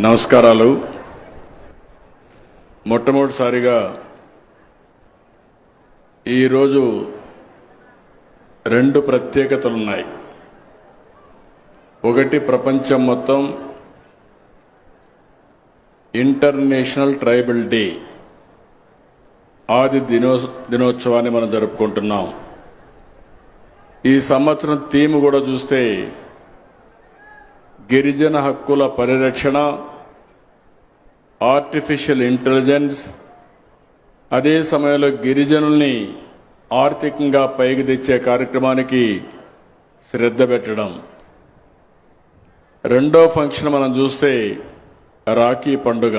నమస్కారాలు. మొట్టమొదటిసారిగా ఈరోజు రెండు ప్రత్యేకతలున్నాయి. ఒకటి, ప్రపంచం మొత్తం ఇంటర్నేషనల్ ట్రైబల్ డే ఆది దినోత్సవాన్ని మనం జరుపుకుంటున్నాం. ఈ సంవత్సరం థీమ్ కూడా చూస్తే గిరిజన హక్కుల పరిరక్షణ, ఆర్టిఫిషియల్ ఇంటెలిజెన్స్, అదే సమయంలో గిరిజనుల్ని ఆర్థికంగా పైకి తెచ్చే కార్యక్రమానికి శ్రద్ధ పెట్టడం. రెండో ఫంక్షన్ మనం చూస్తే రాఖీ పండుగ.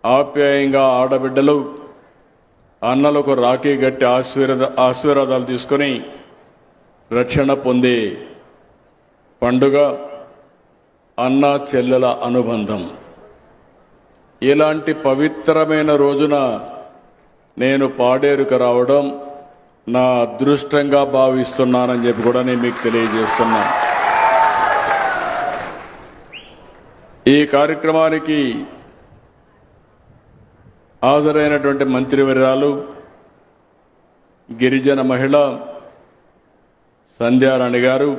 ఆప్యాయంగా ఆడబిడ్డలు అన్నలకు రాఖీ గట్టి ఆశీర్వాదాలు తీసుకొని రక్షణ పొందే పండుగ అన్న చెల్లెల అనుబంధం. ఇలాంటి పవిత్రమైన రోజున నేను పాడేరుకు రావడం నా అదృష్టంగా భావిస్తున్నానని చెప్పి కూడా నేను మీకు తెలియజేస్తున్నా. ఈ కార్యక్రమానికి హాజరైనటువంటి మంత్రివర్యాలు, గిరిజన మహిళ సంధ్యారాణి గారు,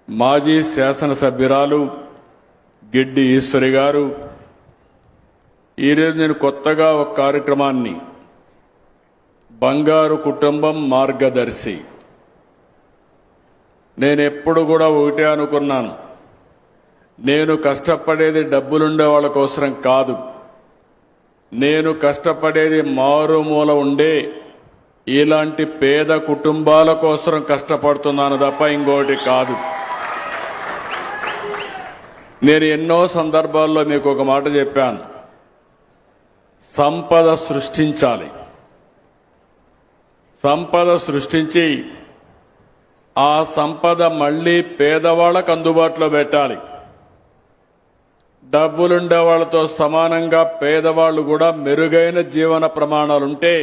మాజీ శాసనసభ్యురాలు గిడ్డి ఈశ్వరి గారు, ఈరోజు నేను కొత్తగా ఒక కార్యక్రమాన్ని బంగారు కుటుంబం మార్గదర్శి, నేను ఎప్పుడు కూడా ఒకటే అనుకున్నాను, నేను కష్టపడేది డబ్బులుండే వాళ్ళ కోసం కాదు, నేను కష్టపడేది మారుమూల ఉండే ఇలాంటి పేద కుటుంబాల కోసం కష్టపడుతున్నాను తప్ప ఇంకోటి కాదు. నేను ఎన్నో సందర్భాల్లో మీకు ఒక మాట చెప్పాను, సంపద సృష్టించాలి. సంపద సృష్టించి ఆ సంపద మళ్లీ పేదవాళ్లకు అందుబాటులో పెట్టాలి. డబ్బులుండే వాళ్ళతో సమానంగా పేదవాళ్లు కూడా మెరుగైన జీవన ప్రమాణాలుంటే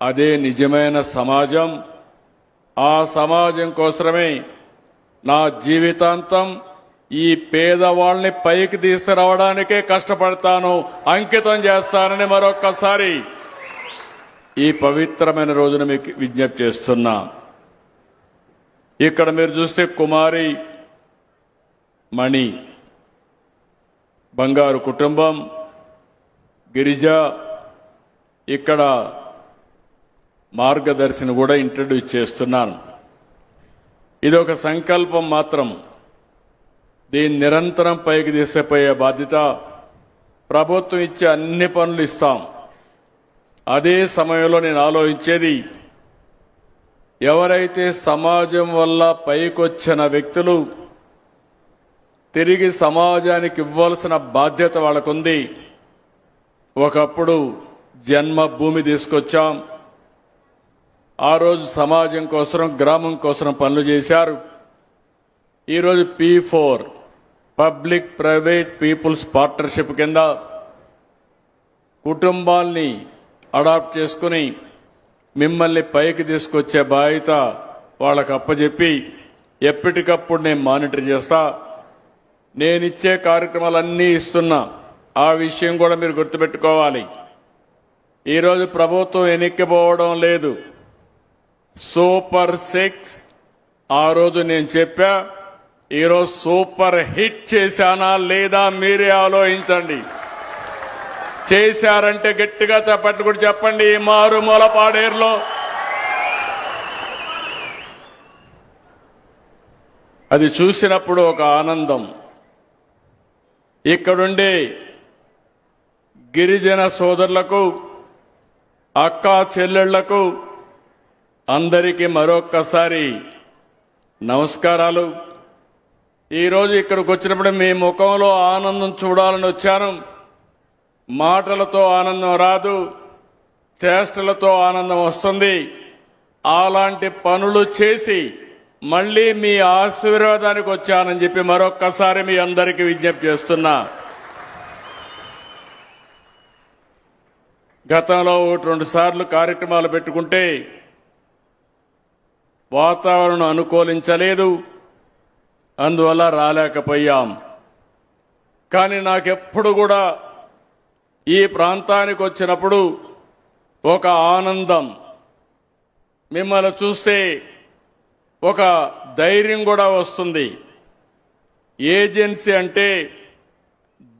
అదే నిజమైన సమాజం. ఆ సమాజం కోసమే నా జీవితాంతం ఈ పేదవాళ్ళని పైకి తీసుకురావడానికే కష్టపడతాను, అంకితం చేస్తానని మరొక్కసారి ఈ పవిత్రమైన రోజున మీకు విజ్ఞప్తి చేస్తున్నా. ఇక్కడ మీరు చూస్తే కుమారి మణి, బంగారు కుటుంబం, గిరిజ, ఇక్కడ మార్గదర్శిని కూడా ఇంట్రడ్యూస్ చేస్తున్నాను. ఇది ఒక సంకల్పం మాత్రం. దీన్ని నిరంతరం పైకి తీసుకుపోయే బాధ్యత ప్రభుత్వం ఇచ్చే అన్ని పనులు ఇస్తాం. అదే సమయంలో నేను ఆలోచించేది, ఎవరైతే సమాజం వల్ల పైకొచ్చిన వ్యక్తులు తిరిగి సమాజానికి ఇవ్వాల్సిన బాధ్యత వాళ్ళకుంది. ఒకప్పుడు జన్మభూమి తీసుకొచ్చాం, ఆ రోజు సమాజం కోసం, గ్రామం కోసం పనులు చేశారు. ఈరోజు P4 public private peoples partnership కింద కుటుంబాల్ని అడాప్ట్ చేసుకుని మిమ్మల్ని పైకి తీసుకొచ్చే బాధ్యత వాళ్ళకు అప్పచెప్పి ఎప్పటికప్పుడు నేను మానిటర్ చేస్తా. నేనిచ్చే కార్యక్రమాలన్నీ ఇస్తున్నా. ఆ విషయం కూడా మీరు గుర్తుపెట్టుకోవాలి. ఈరోజు ప్రభుత్వం వెనక్కిపోవడం లేదు. సూపర్ 6 ఆ రోజు నేను చెప్పా, ఈరోజు సూపర్ హిట్ చేశానా లేదా మీరే ఆలోచించండి. చేశారంటే గట్టిగా చప్పట్లు కూడా చెప్పండి. ఈ మారుమూల పాడేరులో అది చూసినప్పుడు ఒక ఆనందం. ఇక్కడుండే గిరిజన సోదరులకు, అక్కా చెల్లెళ్లకు అందరికీ మరొక్కసారి నమస్కారాలు. ఈరోజు ఇక్కడికి వచ్చినప్పుడు మీ ముఖంలో ఆనందం చూడాలని వచ్చాను. మాటలతో ఆనందం రాదు, చేష్టలతో ఆనందం వస్తుంది. అలాంటి పనులు చేసి మళ్లీ మీ ఆశీర్వాదానికి వచ్చానని చెప్పి మరొక్కసారి మీ అందరికీ విజ్ఞప్తి చేస్తున్నా. గతంలో 1-2 సార్లు కార్యక్రమాలు పెట్టుకుంటే వాతావరణం అనుకూలించలేదు. అందువల్ల రాలేకపోయాం. కానీ నాకెప్పుడు కూడా ఈ ప్రాంతానికి వచ్చినప్పుడు ఒక ఆనందం, మిమ్మల్ని చూస్తే ఒక ధైర్యం కూడా వస్తుంది. ఏజెన్సీ అంటే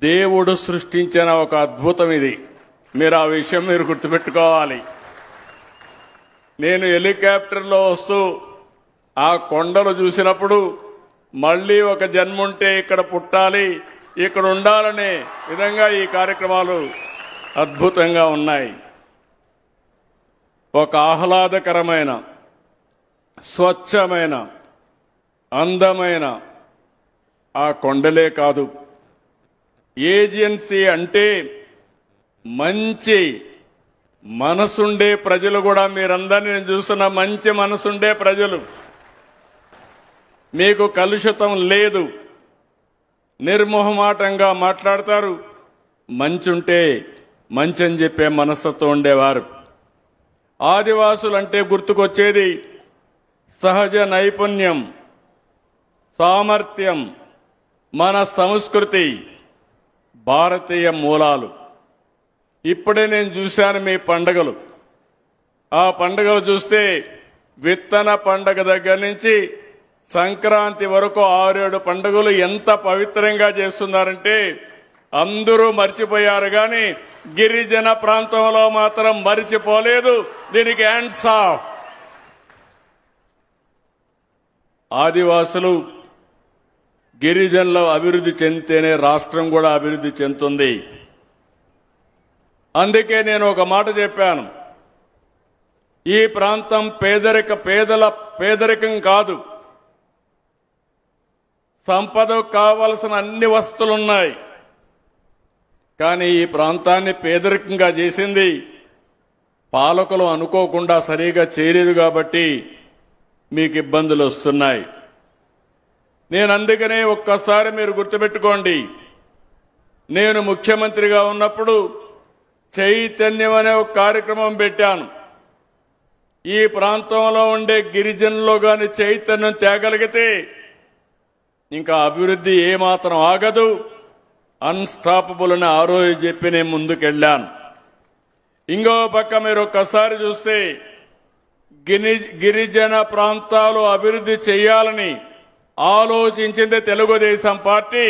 దేవుడు సృష్టించిన ఒక అద్భుతం ఇది. మీరు ఆ విషయం మీరు గుర్తుపెట్టుకోవాలి. నేను హెలికాప్టర్లో వస్తూ ఆ కొండలు చూసినప్పుడు మళ్ళీ ఒక జన్ముంటే ఇక్కడ పుట్టాలి, ఇక్కడ ఉండాలనే విధంగా ఈ కార్యక్రమాలు అద్భుతంగా ఉన్నాయి. ఒక ఆహ్లాదకరమైన, స్వచ్ఛమైన, అందమైన ఆ కొండలే కాదు, ఏజెన్సీ అంటే మంచి మనసుండే ప్రజలు కూడా, మీరందరినీ నేను చూస్తున్న మంచి మనసుండే ప్రజలు. మీకు కలుషితం లేదు, నిర్మోహమాటంగా మాట్లాడతారు, మంచుంటే మంచి అని చెప్పే మనస్తత్వం ఉండేవారు. ఆదివాసులంటే గుర్తుకొచ్చేది సహజ నైపుణ్యం, సామర్థ్యం, మన సంస్కృతి, భారతీయ మూలాలు. ఇప్పుడే నేను చూశాను మీ పండుగలు. ఆ పండుగలు చూస్తే విత్తన పండుగ దగ్గర నుంచి సంక్రాంతి వరకు 6-7 పండుగలు ఎంత పవిత్రంగా చేస్తున్నారంటే అందరూ మర్చిపోయారు, కానీ గిరిజన ప్రాంతంలో మాత్రం మర్చిపోలేదు. దీనికి హ్యాండ్స్ ఆఫ్. ఆదివాసులు, గిరిజనులు అభివృద్ధి చెందితేనే రాష్ట్రం కూడా అభివృద్ధి చెందుతుంది. అందుకే నేను ఒక మాట చెప్పాను, ఈ ప్రాంతం పేదరికం కాదు, సంపదకు కావలసిన అన్ని వస్తువులున్నాయి. కానీ ఈ ప్రాంతాన్ని పేదరికంగా చేసింది పాలకులు అనుకోకుండా సరిగా చేయలేదు కాబట్టి మీకు ఇబ్బందులు వస్తున్నాయి. నేను అందుకనే ఒక్కసారి మీరు గుర్తుపెట్టుకోండి, నేను ముఖ్యమంత్రిగా ఉన్నప్పుడు చైతన్యం అనే ఒక కార్యక్రమం పెట్టాను. ఈ ప్రాంతంలో ఉండే గిరిజనుల్లో గాని చైతన్యం తేగలిగితే ఇంకా అభివృద్ధి ఏమాత్రం ఆగదు, అన్స్టాపబుల్ అని ఆ రోజు చెప్పి నేను ముందుకెళ్లాను. ఇంకో పక్క మీరు ఒక్కసారి చూస్తే గిరిజన ప్రాంతాలు అభివృద్ధి చేయాలని ఆలోచించింది తెలుగుదేశం పార్టీ,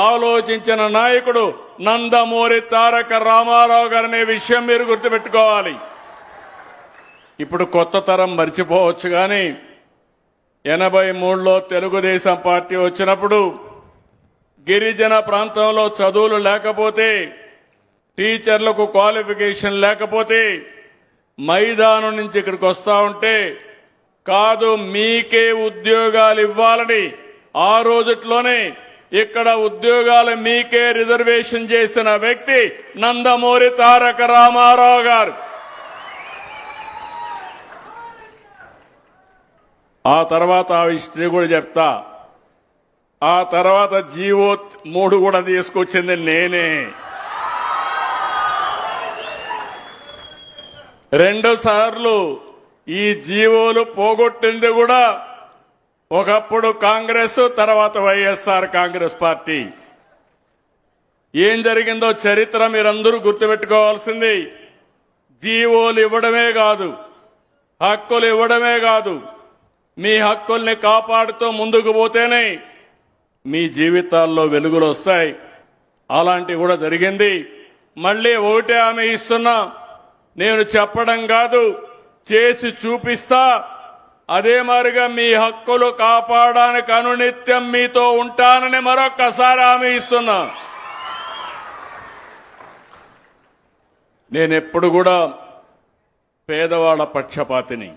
ఆలోచించిన నాయకుడు నందమూరి తారక రామారావు గారనే విషయం మీరు గుర్తుపెట్టుకోవాలి. ఇప్పుడు కొత్త తరం మర్చిపోవచ్చు, కానీ 83లో తెలుగుదేశం పార్టీ వచ్చినప్పుడు గిరిజన ప్రాంతంలో చదువులు లేకపోతే, టీచర్లకు క్వాలిఫికేషన్ లేకపోతే మైదానం నుంచి ఇక్కడికి వస్తా ఉంటే కాదు మీకే ఉద్యోగాలు ఇవ్వాలని ఆ రోజుట్లోనే ఇక్కడ ఉద్యోగాలు మీకే రిజర్వేషన్ చేసిన వ్యక్తి నందమూరి తారక రామారావు గారు. ఆ తర్వాత ఆ హిస్టరీ కూడా చెప్తా. ఆ తర్వాత జీవో 3 కూడా తీసుకొచ్చింది నేనే. 2 సార్లు ఈ జీవోలు పోగొట్టింది కూడా ఒకప్పుడు కాంగ్రెస్, తర్వాత వైఎస్ఆర్ కాంగ్రెస్ పార్టీ. ఏం జరిగిందో చరిత్ర మీరందరూ గుర్తుపెట్టుకోవాల్సింది. జీవోలు ఇవ్వడమే కాదు, హక్కులు ఇవ్వడమే కాదు, మీ హక్కుల్ని కాపాడుతూ ముందుకు పోతేనే మీ జీవితాల్లో వెలుగులు వస్తాయి. అలాంటివి కూడా జరిగింది. మళ్ళీ ఒకటే ఆమె ఇస్తున్నా, నేను చెప్పడం కాదు చేసి చూపిస్తా. అదే మాదిరిగా మీ హక్కులు కాపాడడానికి అనునిత్యం మీతో ఉంటానని మరొక్కసారి హామీ ఇస్తున్నా. నేనెప్పుడు కూడా పేదవాళ్ల పక్షపాతిని.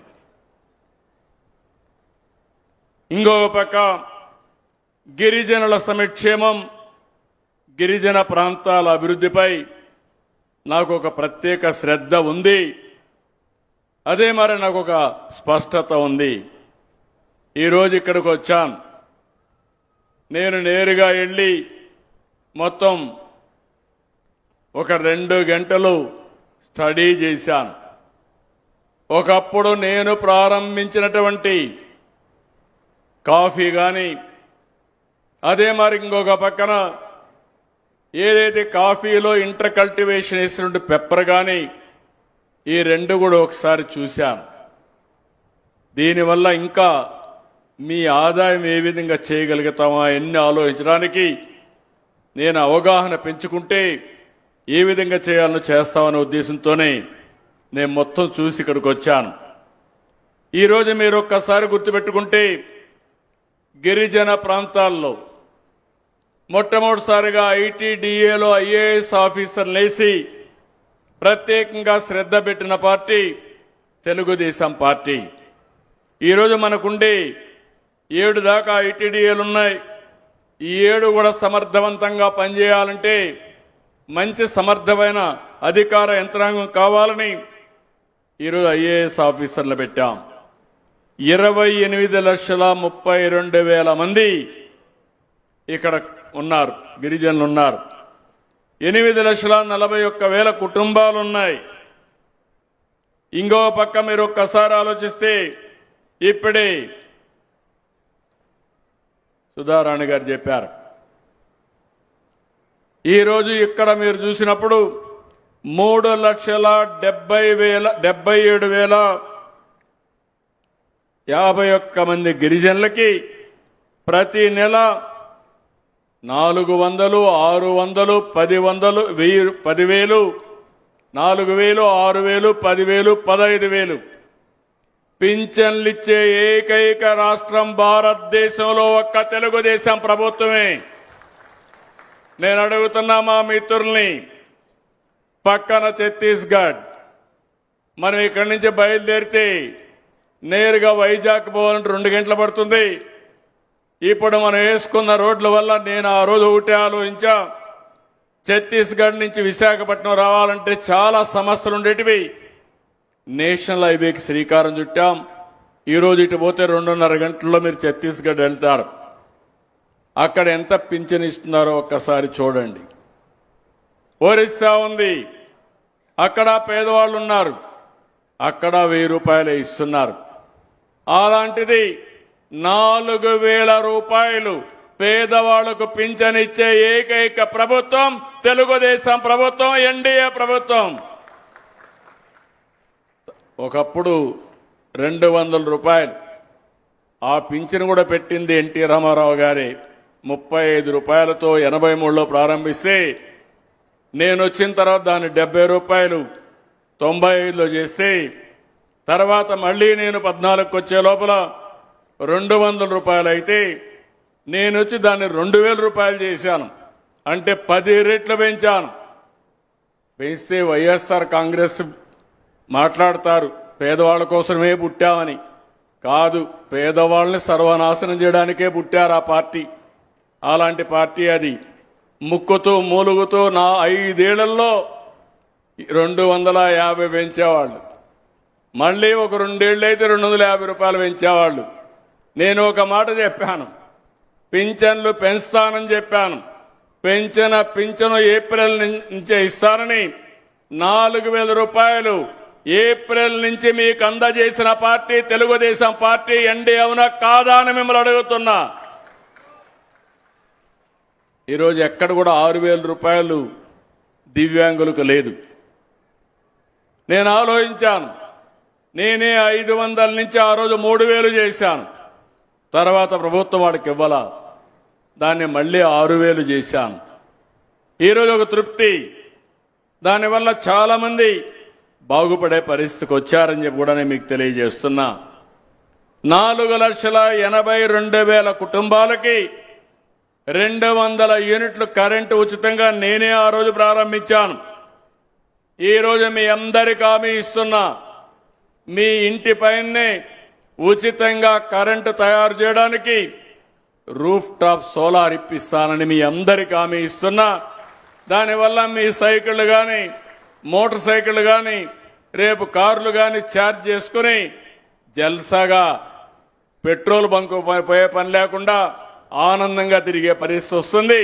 ఇంకొక పక్క గిరిజనుల సంక్షేమం, గిరిజన ప్రాంతాల అభివృద్ధిపై నాకు ఒక ప్రత్యేక శ్రద్ధ ఉంది. అదే మరి నాకు ఒక స్పష్టత ఉంది. ఈరోజు ఇక్కడికి వచ్చాను. నేను నేరుగా వెళ్ళి మొత్తం ఒక 2 గంటలు స్టడీ చేశాను. ఒకప్పుడు నేను ప్రారంభించినటువంటి కాఫీ కానీ, అదే మరి ఇంకొక పక్కన ఏదైతే కాఫీలో ఇంటర్ కల్టివేషన్ వేసినట్టు పెప్పర్ కానీ ఈ రెండు కూడా ఒకసారి చూశాను. దీనివల్ల ఇంకా మీ ఆదాయం ఏ విధంగా చేయగలుగుతామా ఎన్ని ఆలోచించడానికి నేను అవగాహన పెంచుకుంటే ఏ విధంగా చేయాలో చేస్తామనే ఉద్దేశంతోనే నేను మొత్తం చూసి ఇక్కడికి వచ్చాను. ఈరోజు మీరు ఒక్కసారి గుర్తుపెట్టుకుంటే గిరిజన ప్రాంతాల్లో మొట్టమొదటిసారిగా ఐటీడీఏలో ఐఏఎస్ ఆఫీసర్లు వేసి ప్రత్యేకంగా శ్రద్ధ పెట్టిన పార్టీ తెలుగుదేశం పార్టీ. ఈరోజు మనకుండే 7 దాకా ఐటీడీఏలున్నాయి. ఈ 7 కూడా సమర్థవంతంగా పనిచేయాలంటే మంచి సమర్థమైన అధికార యంత్రాంగం కావాలని ఈరోజు ఐఏఎస్ ఆఫీసర్లు పెట్టాం. 28,32,000 మంది ఇక్కడ ఉన్నారు, గిరిజనులు ఉన్నారు. 8,41,000 కుటుంబాలు ఉన్నాయి. ఇంకో పక్క మీరు ఒక్కసారి ఆలోచిస్తే ఇప్పుడే సుధారాణి గారు చెప్పారు, ఈరోజు ఇక్కడ మీరు చూసినప్పుడు 3,77,051 మంది గిరిజనులకి ప్రతి నెల 400, 600, 10,000, 10,000, 4,000, 6,000, 10,000, 15,000 పింఛన్లిచ్చే ఏకైక రాష్ట్రం భారతదేశంలో ఒక్క తెలుగుదేశం ప్రభుత్వమే. నేను అడుగుతున్నా మా మిత్రుల్ని, పక్కన ఛత్తీస్గఢ్, మనం ఇక్కడి నుంచి బయలుదేరితే నేరుగా వైజాగ్ పోవాలంటే 2 గంటలు పడుతుంది. ఇప్పుడు మనం వేసుకున్న రోడ్ల వల్ల నేను ఆ రోజు ఒకటే ఆలోచించా, ఛత్తీస్గఢ్ నుంచి విశాఖపట్నం రావాలంటే చాలా సమస్యలు ఉండేటివి. నేషనల్ హైవేకి శ్రీకారం చుట్టాం. ఈరోజు ఇటు పోతే 2.5 గంటల్లో మీరు ఛత్తీస్గఢ్ వెళ్తారు. అక్కడ ఎంత పింఛన్ ఇస్తున్నారో ఒక్కసారి చూడండి. ఒరిస్సా ఉంది, అక్కడ పేదవాళ్ళు ఉన్నారు, అక్కడ 1000 రూపాయలే ఇస్తున్నారు. అలాంటిది 4,000 రూపాయలు పేదవాళ్లకు పింఛన్ ఇచ్చే ఏకైక ప్రభుత్వం తెలుగుదేశం ప్రభుత్వం, ఎన్డీఏ ప్రభుత్వం. ఒకప్పుడు 200 రూపాయలు ఆ పింఛన్ కూడా పెట్టింది ఎన్టీ రామారావు గారే. 35 రూపాయలతో 83లో ప్రారంభిస్తే నేను వచ్చిన తర్వాత దాన్ని 70 రూపాయలు 95లో చేస్తే తర్వాత మళ్లీ నేను 14కి వచ్చే లోపల 200 రూపాయలు అయితే నేను వచ్చి దాన్ని 2,000 రూపాయలు చేశాను. అంటే 10 రెట్లు పెంచాను. పెంచితే వైఎస్ఆర్ కాంగ్రెస్ మాట్లాడతారు పేదవాళ్ల కోసమే పుట్టామని. కాదు, పేదవాళ్ళని సర్వనాశనం చేయడానికే పుట్టారు ఆ పార్టీ. అలాంటి పార్టీ అది. ముక్కుతూ మూలుగుతూ నా 5 ఏళ్లలో 250 పెంచేవాళ్ళు, మళ్లీ ఒక 2 ఏళ్ళు అయితే 250 రూపాయలు పెంచేవాళ్ళు. నేను ఒక మాట చెప్పాను, పింఛన్లు పెంచుతానని చెప్పాను. పింఛను ఏప్రిల్ నుంచే ఇస్తానని 4,000 రూపాయలు ఏప్రిల్ నుంచి మీకు అందజేసిన పార్టీ తెలుగుదేశం పార్టీ. ఎన్డీఏ అవునా కాదా అని మిమ్మల్ని అడుగుతున్నా. ఈరోజు ఎక్కడ కూడా 6,000 రూపాయలు దివ్యాంగులకు లేదు. నేను ఆలోచించాను, నేనే 500 నుంచి ఆ రోజు 3,000 చేశాను. తర్వాత ప్రభుత్వం వాడికి ఇవ్వాల, దాన్ని మళ్లీ 6,000 చేశాను. ఈరోజు ఒక తృప్తి. దానివల్ల చాలా మంది బాగుపడే పరిస్థితికి వచ్చారని చెప్పి కూడా నేను మీకు తెలియజేస్తున్నా. 4,82,000 కుటుంబాలకి 200 యూనిట్లు కరెంటు ఉచితంగా నేనే ఆ రోజు ప్రారంభించాను. ఈ రోజు మీ అందరికీ హామీ ఇస్తున్నా, మీ ఇంటి పైనే ఉచితంగా కరెంటు తయారు చేయడానికి రూఫ్ టాప్ సోలార్ ఇప్పిస్తానని మీ అందరికీ హామీ ఇస్తున్నా. దానివల్ల మీ సైకిళ్లు కానీ మోటార్ సైకిళ్లు కానీ రేపు కార్లు కానీ ఛార్జ్ చేసుకుని జల్సాగా పెట్రోల్ బంకు పోయే పని లేకుండా ఆనందంగా తిరిగే పరిస్థితి వస్తుంది.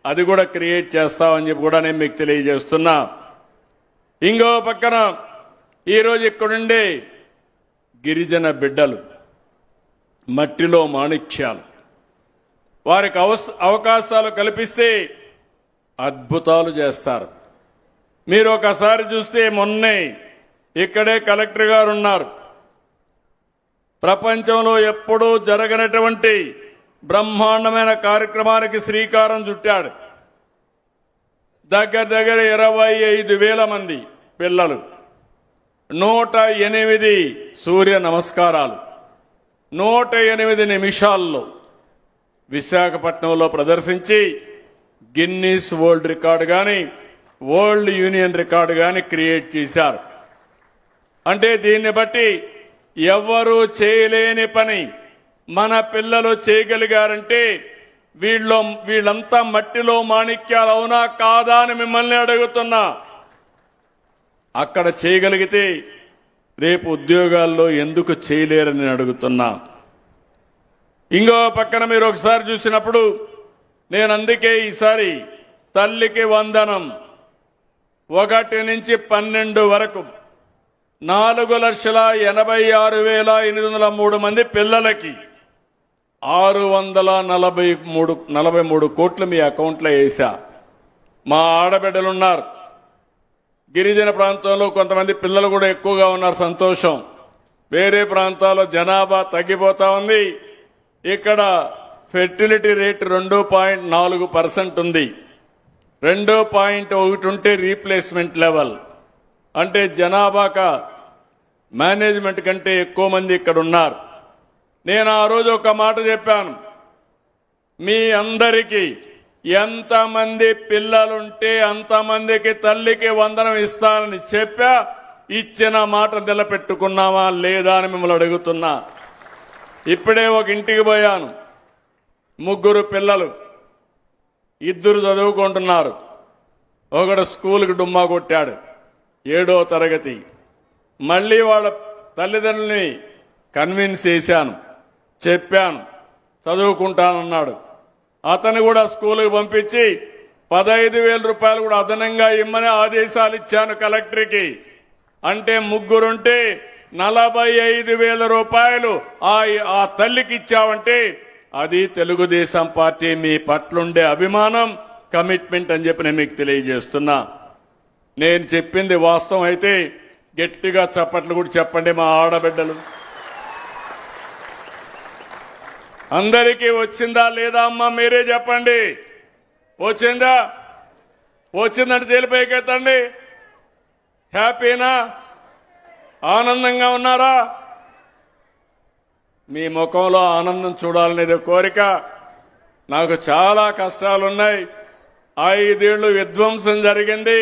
అది కూడా క్రియేట్ చేస్తామని చెప్పి కూడా నేను మీకు తెలియజేస్తున్నా. ఇంకో పక్కన ఈరోజు ఇక్కడుండే గిరిజన బిడ్డలు మట్టిలో మాణిక్యాలు. వారికి అవకాశాలు కల్పిస్తే అద్భుతాలు చేస్తారు. మీరు ఒకసారి చూస్తే మొన్నే ఇక్కడే కలెక్టర్ గారు ఉన్నారు. ప్రపంచంలో ఎప్పుడూ జరగనటువంటి బ్రహ్మాండమైన కార్యక్రమానికి శ్రీకారం చుట్టాడు. దగ్గర 25,000 మంది పిల్లలు 108 సూర్య నమస్కారాలు 108 నిమిషాల్లో విశాఖపట్నంలో ప్రదర్శించి గిన్నీస్ వరల్డ్ రికార్డు గాని వరల్డ్ యూనియన్ రికార్డు గాని క్రియేట్ చేశారు. అంటే దీన్ని బట్టి ఎవ్వరూ చేయలేని పని మన పిల్లలు చేయగలిగారంటే వీళ్ళంతా మట్టిలో మాణిక్యాలు అవునా కాదా అని మిమ్మల్ని అడుగుతున్నా. అక్కడ చేయగలిగితే రేపు ఉద్యోగాల్లో ఎందుకు చేయలేరని అడుగుతున్నా. ఇంకో పక్కన మీరు ఒకసారి చూసినప్పుడు నేను అందుకే ఈసారి తల్లికి వందనం 1 నుంచి 12 వరకు 4,86,803 మంది పిల్లలకి 643 కోట్లు మీ అకౌంట్లో వేసా. మా ఆడబిడ్డలున్నారు. గిరిజన ప్రాంతంలో కొంతమంది పిల్లలు కూడా ఎక్కువగా ఉన్నారు, సంతోషం. వేరే ప్రాంతాల్లో జనాభా తగ్గిపోతా ఉంది. ఇక్కడ ఫెర్టిలిటీ రేట్ 2.4% ఉంది. 2.1 ఉంటే రీప్లేస్మెంట్ లెవెల్ అంటే జనాభాక మేనేజ్మెంట్ కంటే ఎక్కువ మంది ఇక్కడ ఉన్నారు. నేను ఆ రోజు ఒక మాట చెప్పాను, మీ అందరికీ ఎంతమంది పిల్లలుంటే అంతమందికి తల్లికి వందనం ఇస్తానని చెప్పా. ఇచ్చిన మాట నిలబెట్టుకున్నామా లేదా అని మిమ్మల్ని అడుగుతున్నా. ఇప్పుడే ఒక ఇంటికి పోయాను. 3 పిల్లలు, 2 చదువుకుంటున్నారు. ఒకడు స్కూల్కి డుమ్మా కొట్టాడు, 7వ తరగతి. మళ్ళీ వాళ్ళ తల్లిదండ్రుల్ని కన్విన్స్ చేశాను, చెప్పాను, చదువుకుంటానన్నాడు. అతను కూడా స్కూల్కి పంపించి 15,000 రూపాయలు కూడా అదనంగా ఇమ్మని ఆదేశాలు ఇచ్చాను కలెక్టర్కి. అంటే 3 ఉంటే 45,000 రూపాయలు ఆ తల్లికి ఇచ్చావంటే అది తెలుగుదేశం పార్టీ మీ పట్లుండే అభిమానం, కమిట్మెంట్ అని చెప్పి నేను మీకు తెలియజేస్తున్నా. నేను చెప్పింది వాస్తవం అయితే గట్టిగా చప్పట్లు కూడా చెప్పండి మా ఆడబిడ్డలు. అందరికీ వచ్చిందా లేదా అమ్మా మీరే చెప్పండి. వచ్చిందా? వచ్చిందంటే జైలుపైకెత్తండి. హ్యాపీనా? ఆనందంగా ఉన్నారా? మీ ముఖంలో ఆనందం చూడాలనేది కోరిక. నాకు చాలా కష్టాలున్నాయి. 5 ఏళ్లు విధ్వంసం జరిగింది.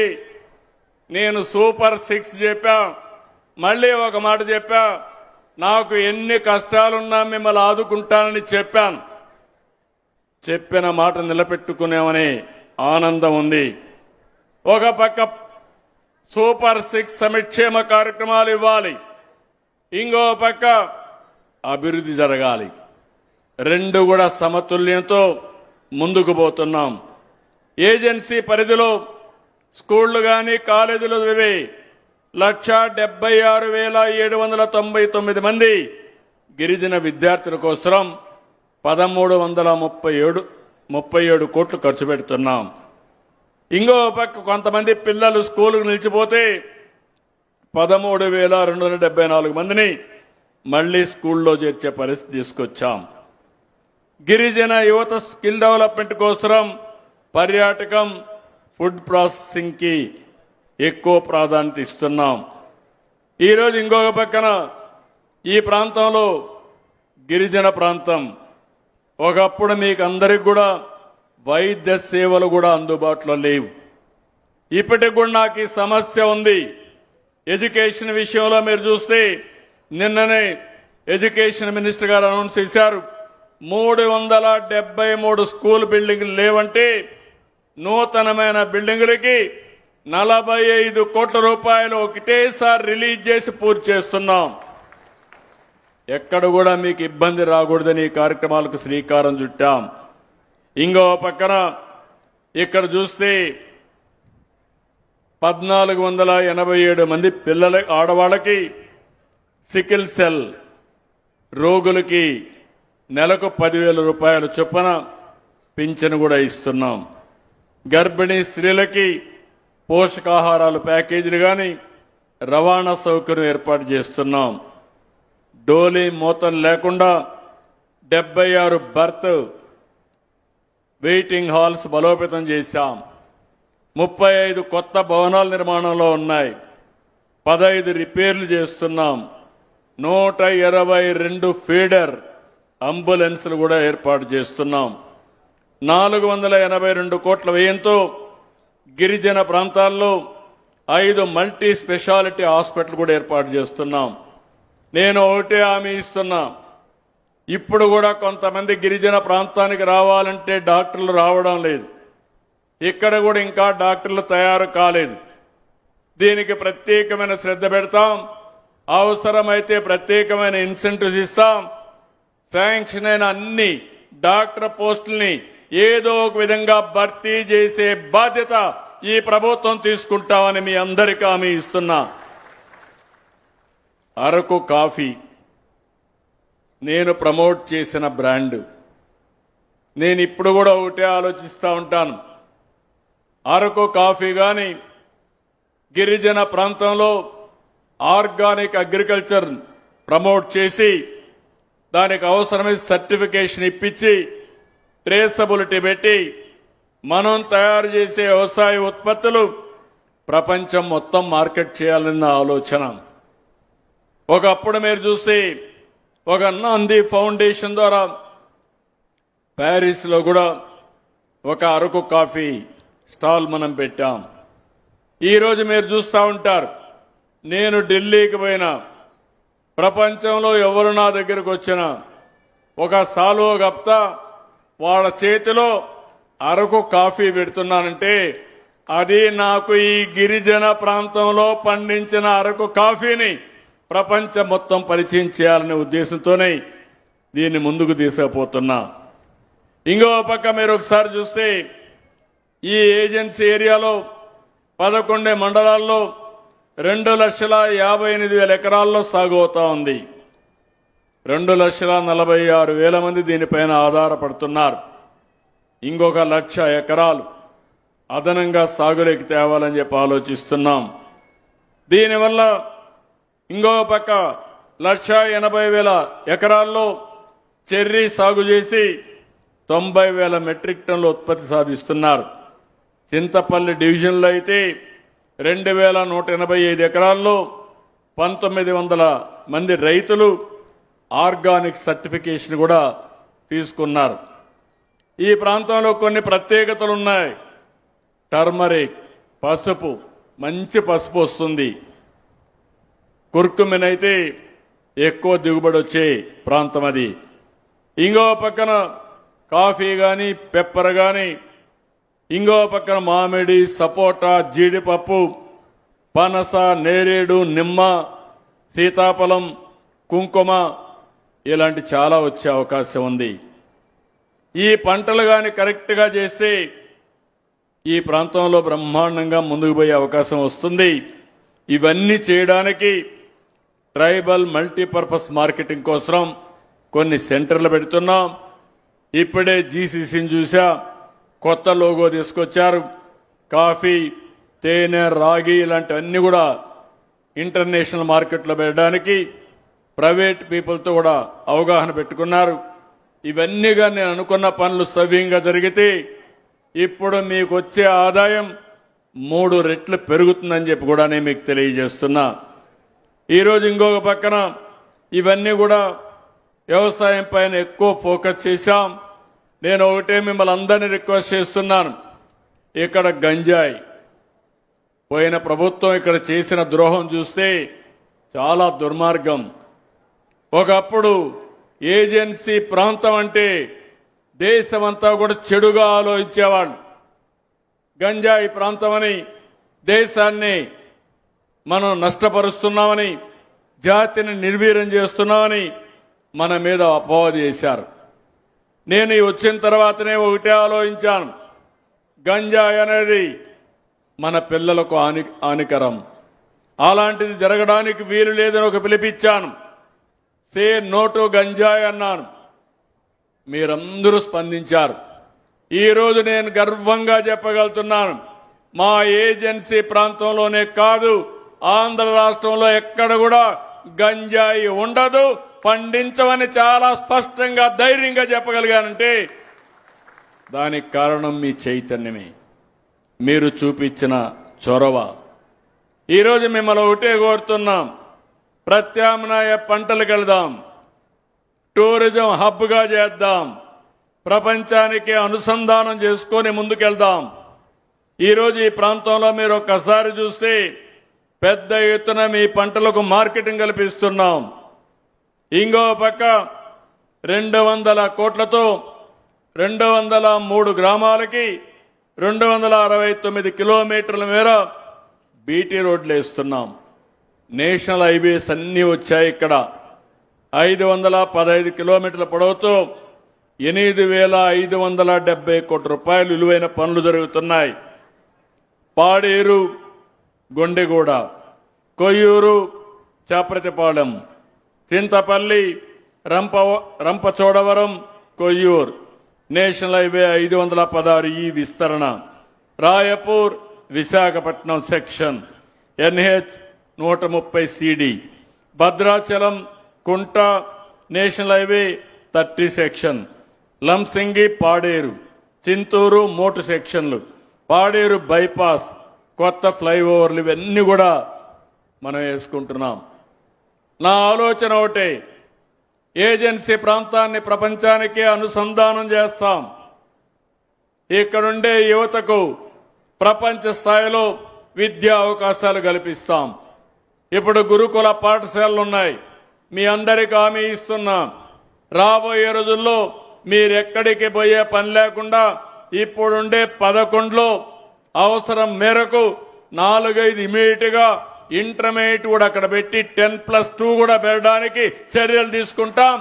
నేను సూపర్ 6 చెప్పా. మళ్ళీ ఒక మాట చెప్పా, నాకు ఎన్ని కష్టాలున్నా మిమ్మల్ని ఆదుకుంటానని చెప్పాను. చెప్పిన మాట నిలబెట్టుకునేమని ఆనందం ఉంది. ఒక పక్క సూపర్ 6 సంక్షేమ కార్యక్రమాలు ఇవ్వాలి, ఇంకో పక్క అభివృద్ధి జరగాలి. 2 కూడా సమతుల్యంతో ముందుకు పోతున్నాం. ఏజెన్సీ పరిధిలో స్కూళ్లు గాని కాలేజీలు 1,76,799 మంది గిరిజన విద్యార్థుల కోసం 1,337 కోట్లు ఖర్చు పెడుతున్నాం. ఇంకో పక్క కొంతమంది పిల్లలు స్కూలుకు నిలిచిపోతే 13,274 మందిని మళ్లీ స్కూల్లో చేర్చే పరిస్థితి తీసుకొచ్చాం. గిరిజన యువత స్కిల్ డెవలప్మెంట్ కోసం పర్యాటకం, ఫుడ్ ప్రాసెసింగ్ కి ఎక్కువ ప్రాధాన్యత ఇస్తున్నాం. ఈరోజు ఇంకొక పక్కన ఈ ప్రాంతంలో గిరిజన ప్రాంతం, ఒకప్పుడు మీకు అందరికి కూడా వైద్య సేవలు కూడా అందుబాటులో లేవు. ఇప్పటికి కూడా నాకు ఈ సమస్య ఉంది. ఎడ్యుకేషన్ విషయంలో మీరు చూస్తే నిన్ననే ఎడ్యుకేషన్ మినిస్టర్ గారు అనౌన్స్ చేశారు, 373 స్కూల్ బిల్డింగ్లు లేవంటే నూతనమైన బిల్డింగులకి 45 కోట్ల రూపాయలు ఒకటేసారి రిలీజ్ చేసి పూర్తి చేస్తున్నాం. ఎక్కడ కూడా మీకు ఇబ్బంది రాకూడదని ఈ కార్యక్రమాలకు శ్రీకారం చుట్టాం. ఇంకో పక్కన ఇక్కడ చూస్తే 1,487 మంది పిల్లల ఆడవాళ్ళకి సికిల్ సెల్ రోగులకి నెలకు 10,000 రూపాయలు చొప్పున పింఛను కూడా ఇస్తున్నాం. గర్భిణీ స్త్రీలకి పోషకాహారాలు ప్యాకేజీలు కానీ రవాణా సౌకర్యం ఏర్పాటు చేస్తున్నాం. డోలీ మోతలు లేకుండా 76 బర్త్ వెయిటింగ్ హాల్స్ బలోపేతం చేశాం. 35 కొత్త భవనాల నిర్మాణంలో ఉన్నాయి. 15 రిపేర్లు చేస్తున్నాం. 122 ఫీడర్ అంబులెన్స్లు కూడా ఏర్పాటు చేస్తున్నాం. 482 కోట్ల వ్యయంతో గిరిజన ప్రాంతాల్లో 5 మల్టీ స్పెషాలిటీ హాస్పిటల్ కూడా ఏర్పాటు చేస్తున్నాం. నేను ఒకటే హామీ ఇస్తున్నా, ఇప్పుడు కూడా కొంతమంది గిరిజన ప్రాంతానికి రావాలంటే డాక్టర్లు రావడం లేదు. ఇక్కడ కూడా ఇంకా డాక్టర్లు తయారు కాలేదు. దీనికి ప్రత్యేకమైన శ్రద్ధ పెడతాం. అవసరమైతే ప్రత్యేకమైన ఇన్సెంటివ్స్ ఇస్తాం. శాంక్షన్ అయిన అన్ని డాక్టర్ పోస్టుల్ని ఏదో ఒక విధంగా భర్తీ చేసే బాధ్యత ఈ ప్రభుత్వం తీసుకుంటామని మీ అందరికీ హామీ ఇస్తున్నా. అరకు కాఫీ నేను ప్రమోట్ చేసిన బ్రాండ్. నేను ఇప్పుడు కూడా ఒకటే ఆలోచిస్తూ ఉంటాను. అరకు కాఫీ కానీ గిరిజన ప్రాంతంలో ఆర్గానిక్ అగ్రికల్చర్ ప్రమోట్ చేసి దానికి అవసరమైన సర్టిఫికేషన్ ఇప్పించి ట్రేసబిలిటీ పెట్టి మనం తయారు చేసే వ్యవసాయ ఉత్పత్తులు ప్రపంచం మొత్తం మార్కెట్ చేయాలన్న ఆలోచన. ఒకప్పుడు మీరు చూస్తే ఒక నాంది ఫౌండేషన్ ద్వారా ప్యారిస్లో కూడా ఒక అరకు కాఫీ స్టాల్ మనం పెట్టాం. ఈరోజు మీరు చూస్తూ ఉంటారు, నేను ఢిల్లీకి పోయినా ప్రపంచంలో ఎవరు నా దగ్గరకు వచ్చినా ఒక సాలో గప్తా వాళ్ళ చేతిలో అరకు కాఫీ పెడుతున్నానంటే అది నాకు ఈ గిరిజన ప్రాంతంలో పండించిన అరకు కాఫీని ప్రపంచం మొత్తం పరిచయం చేయాలనే ఉద్దేశంతోనే దీన్ని ముందుకు తీసుకుపోతున్నా. ఇంకో పక్క మీరు ఒకసారి చూస్తే ఈ ఏజెన్సీ ఏరియాలో 11 మండలాల్లో 2,58,000 ఎకరాల్లో సాగు అవుతా ఉంది. 2,46,000 మంది దీనిపైన ఆధారపడుతున్నారు. ఇంకొక 1,00,000 ఎకరాలు అదనంగా సాగులోకి తేవాలని చెప్పి ఆలోచిస్తున్నాం. దీనివల్ల ఇంకో పక్క 1,80,000 ఎకరాల్లో చెర్రీ సాగు చేసి 90,000 మెట్రిక్ టన్నుల ఉత్పత్తి సాధిస్తున్నారు. చింతపల్లి డివిజన్లో అయితే 2,185 ఎకరాల్లో 1,900 మంది రైతులు ఆర్గానిక్ సర్టిఫికేషన్ కూడా తీసుకున్నారు. ఈ ప్రాంతంలో కొన్ని ప్రత్యేకతలు ఉన్నాయి. టర్మరిక్ పసుపు, మంచి పసుపు వస్తుంది. కుర్కుమిన్ అయితే ఎక్కువ దిగుబడి వచ్చే ప్రాంతం అది. ఇంకో పక్కన కాఫీ కానీ పెప్పర్ కానీ, ఇంకో పక్కన మామిడి, సపోటా, జీడిపప్పు, పనస, నేరేడు, నిమ్మ, సీతాఫలం, కుంకుమ ఇలాంటి చాలా వచ్చే అవకాశం ఉంది. ఈ పంటలు కానీ కరెక్ట్గా చేస్తే ఈ ప్రాంతంలో బ్రహ్మాండంగా ముందుకు పోయే అవకాశం వస్తుంది. ఇవన్నీ చేయడానికి ట్రైబల్ మల్టీపర్పస్ మార్కెటింగ్ కోసం కొన్ని సెంటర్లు పెడుతున్నాం. ఇప్పుడే జీసీసీని చూసా, కొత్త లోగో తీసుకొచ్చారు. కాఫీ, తేనె, రాగి ఇలాంటివన్నీ కూడా ఇంటర్నేషనల్ మార్కెట్లో పెట్టడానికి ప్రైవేట్ పీపుల్తో కూడా అవగాహన పెట్టుకున్నారు. ఇవన్నీగా నేను అనుకున్న పనులు సవ్యంగా జరిగితే ఇప్పుడు మీకు వచ్చే ఆదాయం 3 రెట్లు పెరుగుతుందని చెప్పి కూడా నేను మీకు తెలియజేస్తున్నా. ఈరోజు ఇంకొక పక్కన ఇవన్నీ కూడా వ్యవసాయం పైన ఎక్కువ ఫోకస్ చేశాం. నేను ఒకటే మిమ్మల్ని అందరినీ రిక్వెస్ట్ చేస్తున్నాను, ఇక్కడ గంజాయి పోయిన ప్రభుత్వం ఇక్కడ చేసిన ద్రోహం చూస్తే చాలా దుర్మార్గం. ఒకప్పుడు ఏజెన్సీ ప్రాంతం అంటే దేశమంతా కూడా చెడుగా ఆలోచించేవాళ్ళు. గంజాయి ప్రాంతమని, దేశాన్ని మనం నష్టపరుస్తున్నామని, జాతిని నిర్వీర్యం చేస్తున్నామని మన మీద అపవాదు చేశారు. నేను వచ్చిన తర్వాతనే ఒకటే ఆలోచించాను, గంజాయి అనేది మన పిల్లలకు హానికరం, అలాంటిది జరగడానికి వీలు లేదని ఒక పిలిపించాను. సే నో టు గంజాయి అన్నాను. మీరందరూ స్పందించారు. ఈరోజు నేను గర్వంగా చెప్పగలుగుతున్నాను, మా ఏజెన్సీ ప్రాంతంలోనే కాదు ఆంధ్ర రాష్ట్రంలో ఎక్కడ కూడా గంజాయి ఉండదు, పండించమని చాలా స్పష్టంగా ధైర్యంగా చెప్పగలిగానంటే దానికి కారణం మీ చైతన్యమే, మీరు చూపించిన చొరవ. ఈరోజు మిమ్మల్ని ఒకటే కోరుతున్నాం, ప్రత్యామ్నాయ పంటలకు వెళ్దాం, టూరిజం హబ్గా చేద్దాం, ప్రపంచానికి అనుసంధానం చేసుకొని ముందుకెళ్దాం. ఈరోజు ఈ ప్రాంతంలో మీరు ఒక్కసారి చూస్తే పెద్ద ఎత్తున మీ పంటలకు మార్కెటింగ్ కల్పిస్తున్నాం. ఇంకో పక్క 200 కోట్లతో 203 గ్రామాలకి 269 కిలోమీటర్ల మేర బీటీ రోడ్లు వేస్తున్నాం. నేషనల్ హైవేస్ అన్నీ వచ్చాయి. ఇక్కడ 515 కిలోమీటర్ల పొడవుతో 8,570 కోట్ల రూపాయలు విలువైన పనులు జరుగుతున్నాయి. పాడేరు, గొండెగూడ, కొయ్యూరు, చాప్రతిపాలెం, చింతపల్లి, రంపచోడవరం, కొయ్యూరు, నేషనల్ హైవే 516 ఈ విస్తరణ, Raipur, Visakhapatnam section, NH 130 CD, Bhadrachalam, Kunta, national highway 30 section, Lambasingi, Paderu, Chintur 3 సెక్షన్లు, పాడేరు బైపాస్, కొత్త ఫ్లైఓవర్లు, ఇవన్నీ కూడా మనం వేసుకుంటున్నాం. నా ఆలోచన ఒకటే, ఏజెన్సీ ప్రాంతాన్ని ప్రపంచానికి అనుసంధానం చేస్తాం. ఇక్కడుండే యువతకు ప్రపంచ స్థాయిలో విద్యా అవకాశాలు కల్పిస్తాం. ఇప్పుడు గురుకుల పాఠశాలలు ఉన్నాయి. మీ అందరికీ హామీ ఇస్తున్నాం, రాబోయే రోజుల్లో మీరెక్కడికి పోయే పని లేకుండా ఇప్పుడుండే 11లో అవసరం మేరకు 4-5 ఇమీడియట్ గా ఇంటర్మీడియట్ కూడా అక్కడ పెట్టి 10+2 కూడా పెట్టడానికి చర్యలు తీసుకుంటాం.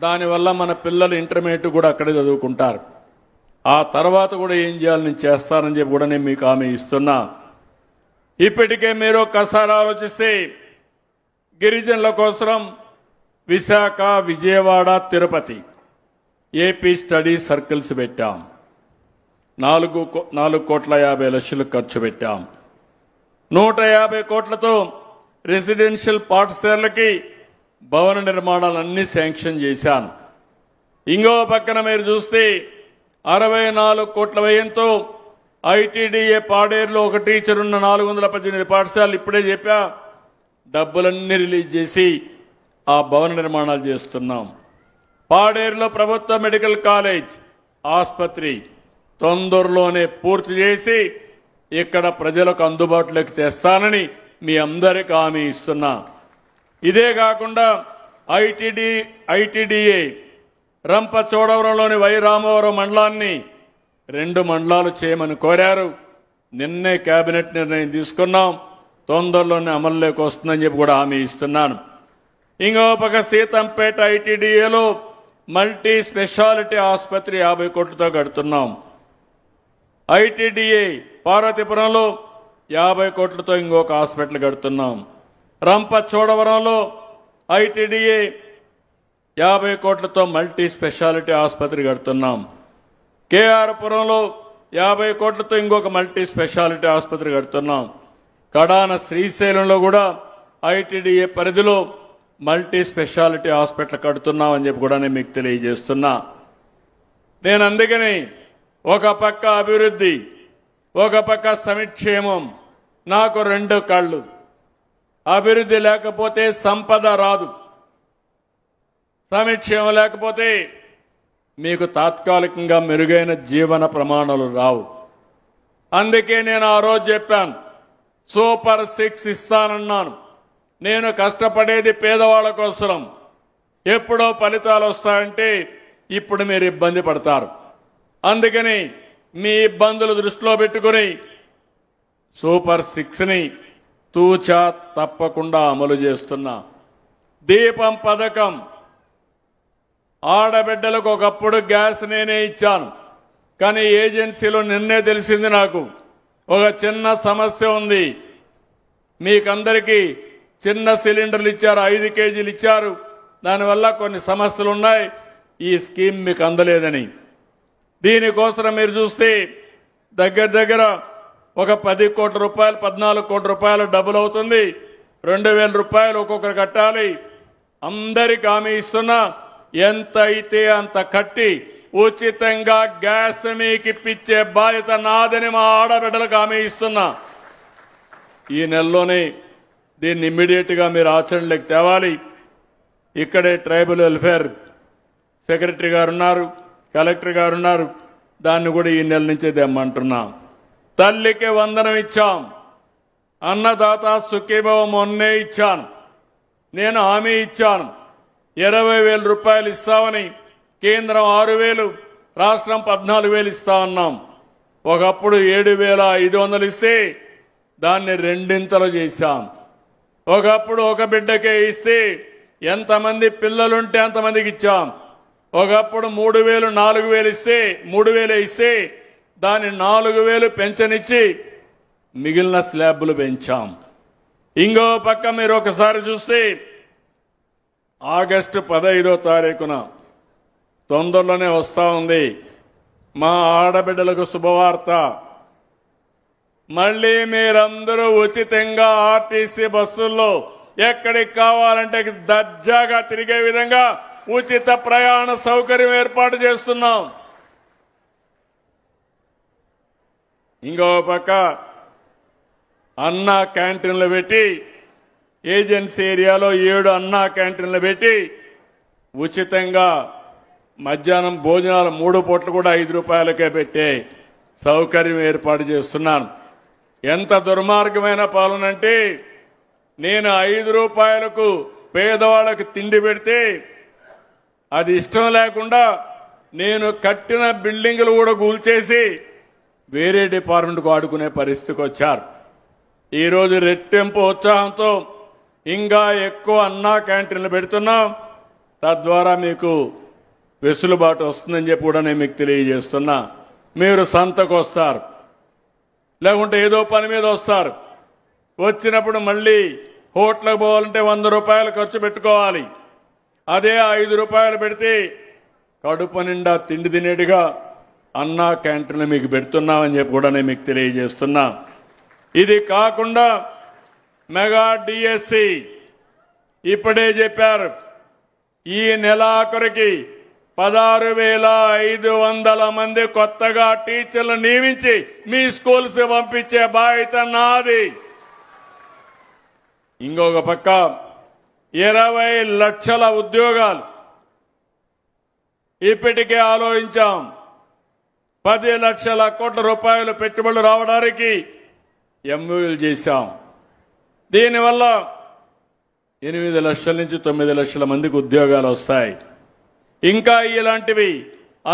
దానివల్ల మన పిల్లలు ఇంటర్మీడియట్ కూడా అక్కడే చదువుకుంటారు. ఆ తర్వాత కూడా ఏం చేయాలి నేను చేస్తానని చెప్పి కూడా నేను మీకు హామీ ఇస్తున్నా. ఇప్పటికే మీరు ఒక్కసారి ఆలోచిస్తే గిరిజనుల కోసం Visakha, Vijayawada, Tirupati AP study circles పెట్టాం. 4,50,00,000 ఖర్చు పెట్టాం. 150 కోట్లతో రెసిడెన్షియల్ పాఠశాలకి భవన నిర్మాణాలన్నీ శాంక్షన్ చేశాను. ఇంకో పక్కన మీరు చూస్తే 64 కోట్ల వ్యయంతో ఐటీడీఏ పాడేరులో ఒక టీచర్ ఉన్న 418 పాఠశాలలు ఇప్పుడే చెప్పా, డబ్బులన్నీ రిలీజ్ చేసి ఆ భవన నిర్మాణాలు చేస్తున్నాం. పాడేరులో ప్రభుత్వ మెడికల్ కాలేజ్, ఆసుపత్రి తొందరలోనే పూర్తి చేసి ఇక్కడ ప్రజలకు అందుబాటులోకి తెస్తానని మీ అందరికీ హామీ ఇస్తున్నా. ఇదే కాకుండా ఐటీడీఏ రంపచోడవరంలోని రామవరం మండలాన్ని 2 మండలాలు చేయమని కోరారు. నిన్నే కేబినెట్ నిర్ణయం తీసుకున్నాం, తొందరలోనే అమల్లోకి వస్తుందని చెప్పి కూడా హామీ ఇస్తున్నాను. ఇంకో పక్క సీతంపేట ఐటీడీఏలో మల్టీ స్పెషాలిటీ ఆసుపత్రి 50 కోట్లతో కడుతున్నాం. ఐటీడీఏ పార్వతీపురంలో 50 కోట్లతో ఇంకొక హాస్పిటల్ కడుతున్నాం. రంపచోడవరంలో ఐటీడీఏ 50 కోట్లతో మల్టీ స్పెషాలిటీ ఆసుపత్రి కడుతున్నాం. కేఆర్పురంలో 50 కోట్లతో ఇంకొక మల్టీ స్పెషాలిటీ ఆసుపత్రి కడుతున్నాం. కడాన శ్రీశైలంలో కూడా ఐటీడీఏ పరిధిలో మల్టీ స్పెషాలిటీ హాస్పిటల్ కడుతున్నామని చెప్పి కూడా నేను మీకు తెలియజేస్తున్నా. నేను అందుకని ఒక పక్క అభివృద్ధి, ఒక పక్క సంక్షేమం, నాకు 2 కళ్ళు. అభివృద్ధి లేకపోతే సంపద రాదు, సంక్షేమం లేకపోతే మీకు తాత్కాలికంగా మెరుగైన జీవన ప్రమాణాలు రావు. అందుకే నేను ఆ రోజు చెప్పాను, సూపర్ 6 ఇస్తానన్నాను. నేను కష్టపడేది పేదవాళ్ల కోసం. ఎప్పుడో ఫలితాలు వస్తాయంటే ఇప్పుడు మీరు ఇబ్బంది పడతారు. అందుకని మీ ఇబ్బందులు దృష్టిలో పెట్టుకుని సూపర్ 6ని తూచా తప్పకుండా అమలు చేస్తున్నా. దీపం పథకం, ఆడబిడ్డలకు ఒకప్పుడు గ్యాస్ నేనే ఇచ్చాను, కానీ ఏజెన్సీలో నిన్నే తెలిసింది నాకు ఒక చిన్న సమస్య ఉంది. మీకందరికీ చిన్న సిలిండర్లు ఇచ్చారు, 5 కేజీలు ఇచ్చారు, దానివల్ల కొన్ని సమస్యలు ఉన్నాయి, ఈ స్కీమ్ మీకు అందలేదని. దీనికోసం మీరు చూస్తే దగ్గర దగ్గర ఒక 10 కోట్ల రూపాయలు 14 కోట్ల రూపాయలు డబ్బులు అవుతుంది. 2,000 రూపాయలు ఒక్కొక్కరు కట్టాలి. అందరికి హామీ ఇస్తున్నా, ఎంత అయితే అంత కట్టి ఉచితంగా గ్యాస్ మీకు ఇప్పించే బాధ్యత నాదని మా ఆడబిడ్డలకు హామీ ఇస్తున్నా. ఈ నెలలోనే దీన్ని ఇమ్మీడియట్ గా మీరు ఆచరణలోకి తేవాలి. ఇక్కడే ట్రైబల్ వెల్ఫేర్ సెక్రటరీ గారు ఉన్నారు, కలెక్టర్ గారు ఉన్నారు. దాన్ని కూడా ఈ నెల నుంచే తెమ్మంటున్నాం. తల్లికి వందనం ఇచ్చాం, అన్నదాత సుఖీభవ మొన్నే ఇచ్చాను. నేను హామీ ఇచ్చాను 20,000 రూపాయలు ఇస్తామని. కేంద్రం 6,000, రాష్ట్రం 14,000 ఇస్తా ఉన్నాం. ఒకప్పుడు 7,500 ఇస్తే దాన్ని రెండింతలు చేశాం. ఒకప్పుడు ఒక బిడ్డకే ఇస్తే ఎంతమంది పిల్లలుంటే అంతమందికి ఇచ్చాం. ఒకప్పుడు 3,000, 4,000 ఇస్తే 3,000 ఇస్తే దాన్ని 4,000 పెన్షన్ ఇచ్చి మిగిలిన స్లాబ్లు పెంచాం. ఇంకో పక్క మీరు ఒకసారి చూస్తే ఆగస్టు 15వ తారీఖున తొందరలోనే వస్తా ఉంది మా ఆడబిడ్డలకు శుభవార్త. మళ్లీ మీరందరూ ఉచితంగా ఆర్టీసీ బస్సుల్లో ఎక్కడికి కావాలంటే దర్జాగా తిరిగే విధంగా ఉచిత ప్రయాణ సౌకర్యం ఏర్పాటు చేస్తున్నాం. ఇంకో పక్క అన్నా క్యాంటీన్లు పెట్టి, ఏజెన్సీ ఏరియాలో 7 అన్నా క్యాంటీన్లు పెట్టి ఉచితంగా మధ్యాహ్నం భోజనాలు 3 పూటలు కూడా 5 రూపాయలకే పెట్టే సౌకర్యం ఏర్పాటు చేస్తున్నాను. ఎంత దుర్మార్గమైన పాలనంటే, నేను 5 రూపాయలకు పేదవాళ్ళకు తిండి పెడితే అది ఇష్టం లేకుండా నేను కట్టిన బిల్డింగులు కూడా కూల్చేసి వేరే డిపార్ట్మెంట్కు ఆడుకునే పరిస్థితికి వచ్చారు. ఈరోజు రెట్టింపు ఉత్సాహంతో ఇంకా ఎక్కువ అన్నా క్యాంటీన్లు పెడుతున్నాం. తద్వారా మీకు వెసులుబాటు వస్తుందని చెప్పి కూడా నేను మీకు తెలియజేస్తున్నా. మీరు సంతకు వస్తారు, లేకుంటే ఏదో పని మీద వస్తారు. వచ్చినప్పుడు మళ్ళీ హోటల్కి పోవాలంటే 100 రూపాయలు ఖర్చు పెట్టుకోవాలి. అదే 5 రూపాయలు పెడితే కడుపు నిండా తిండి తినేట్టుగా అన్నా క్యాంటీన్లు మీకు పెడుతున్నామని చెప్పి కూడా నేను మీకు తెలియజేస్తున్నా. ఇది కాకుండా మెగా డిఎస్సి ఇప్పుడే చెప్పారు, ఈ నెలాఖరికి 16,500 మంది కొత్తగా టీచర్లు నియమించి మీ స్కూల్స్ పంపించే బాధ్యత నాది. ఇంకొక పక్క 20 లక్షల ఉద్యోగాలు ఇప్పటికే ఆలోచించాం. 10 లక్షల కోట్ల రూపాయలు పెట్టుబడులు రావడానికి ఎంఓయూలు చేశాం. దీనివల్ల 8 లక్షల నుంచి 9 లక్షల మందికి ఉద్యోగాలు వస్తాయి. ఇంకా ఇలాంటివి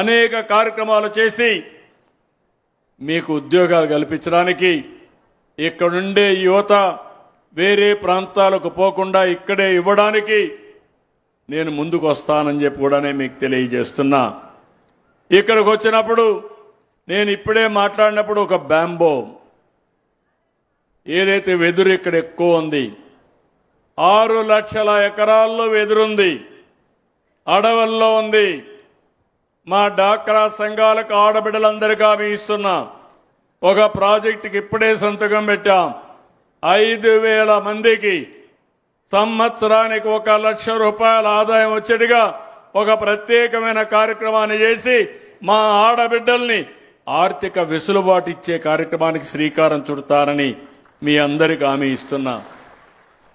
అనేక కార్యక్రమాలు చేసి మీకు ఉద్యోగాలు కల్పించడానికి, ఇక్కడుండే యువత వేరే ప్రాంతాలకు పోకుండా ఇక్కడే ఇవ్వడానికి నేను ముందుకు వస్తానని చెప్పి కూడా నేను మీకు తెలియజేస్తున్నా. ఇక్కడికి వచ్చినప్పుడు నేను ఇప్పుడే మాట్లాడినప్పుడు ఒక బ్యాంబో ఏదైతే వెదురు ఇక్కడ ఎక్కువ ఉంది, 6 లక్షల ఎకరాల్లో వెదురుంది, అడవుల్లో ఉంది. మా డాక్రా సంఘాలకు ఆడబిడ్డలందరికీ హామీ ఇస్తున్నా. ఒక ప్రాజెక్టుకి ఇప్పుడే సంతకం పెట్టాం. 5,000 మందికి సంవత్సరానికి 1 లక్ష రూపాయల ఆదాయం వచ్చేట్టుగా ఒక ప్రత్యేకమైన కార్యక్రమాన్ని చేసి మా ఆడబిడ్డల్ని ఆర్థిక వెసులుబాటు ఇచ్చే కార్యక్రమానికి శ్రీకారం చుడతారని మీ అందరికీ హామీ ఇస్తున్నా.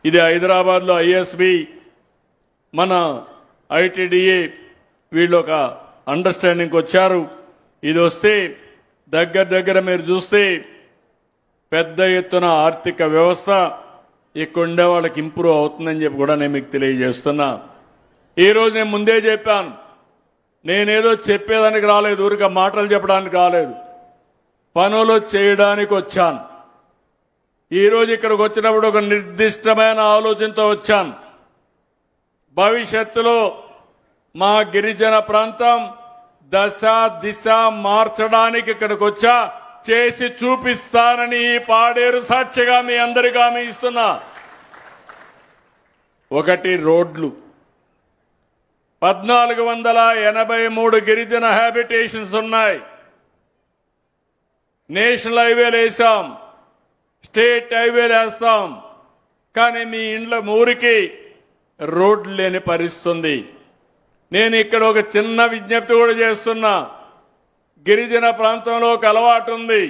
ఇది హైదరాబాద్లో ఐఎస్బి, మన ఐటీడీఏ వీళ్ళు ఒక అండర్స్టాండింగ్కి వచ్చారు. ఇది వస్తే దగ్గర మీరు చూస్తే పెద్ద ఎత్తున ఆర్థిక వ్యవస్థ ఇక్కడ ఉండే వాళ్ళకి ఇంప్రూవ్ అవుతుందని చెప్పి కూడా నేను మీకు తెలియజేస్తున్నా. ఈరోజు నేను ముందే చెప్పాను, నేనేదో చెప్పేదానికి రాలేదు, ఊరిక మాటలు చెప్పడానికి రాలేదు, పనులు చేయడానికి వచ్చాను. ఈరోజు ఇక్కడికి వచ్చినప్పుడు ఒక నిర్దిష్టమైన ఆలోచనతో వచ్చాను. భవిష్యత్తులో మా గిరిజన ప్రాంతం దశ దిశ మార్చడానికి ఇక్కడికి వచ్చా, చేసి చూపిస్తానని ఈ పాడేరు సాక్షిగా మీ అందరికీ హామీ ఇస్తున్నా. ఒకటి రోడ్లు, 1483 గిరిజన హ్యాబిటేషన్స్ ఉన్నాయి. నేషనల్ హైవేలు వేసాం, స్టేట్ హైవేలు వేస్తాం, కానీ మీ ఇండ్ల ఊరికి రోడ్లు లేని పరిస్థితుంది. నేను ఇక్కడ ఒక చిన్న విజ్ఞప్తి కూడా చేస్తున్నా. గిరిజన ప్రాంతంలో ఒక అలవాటు ఉంది.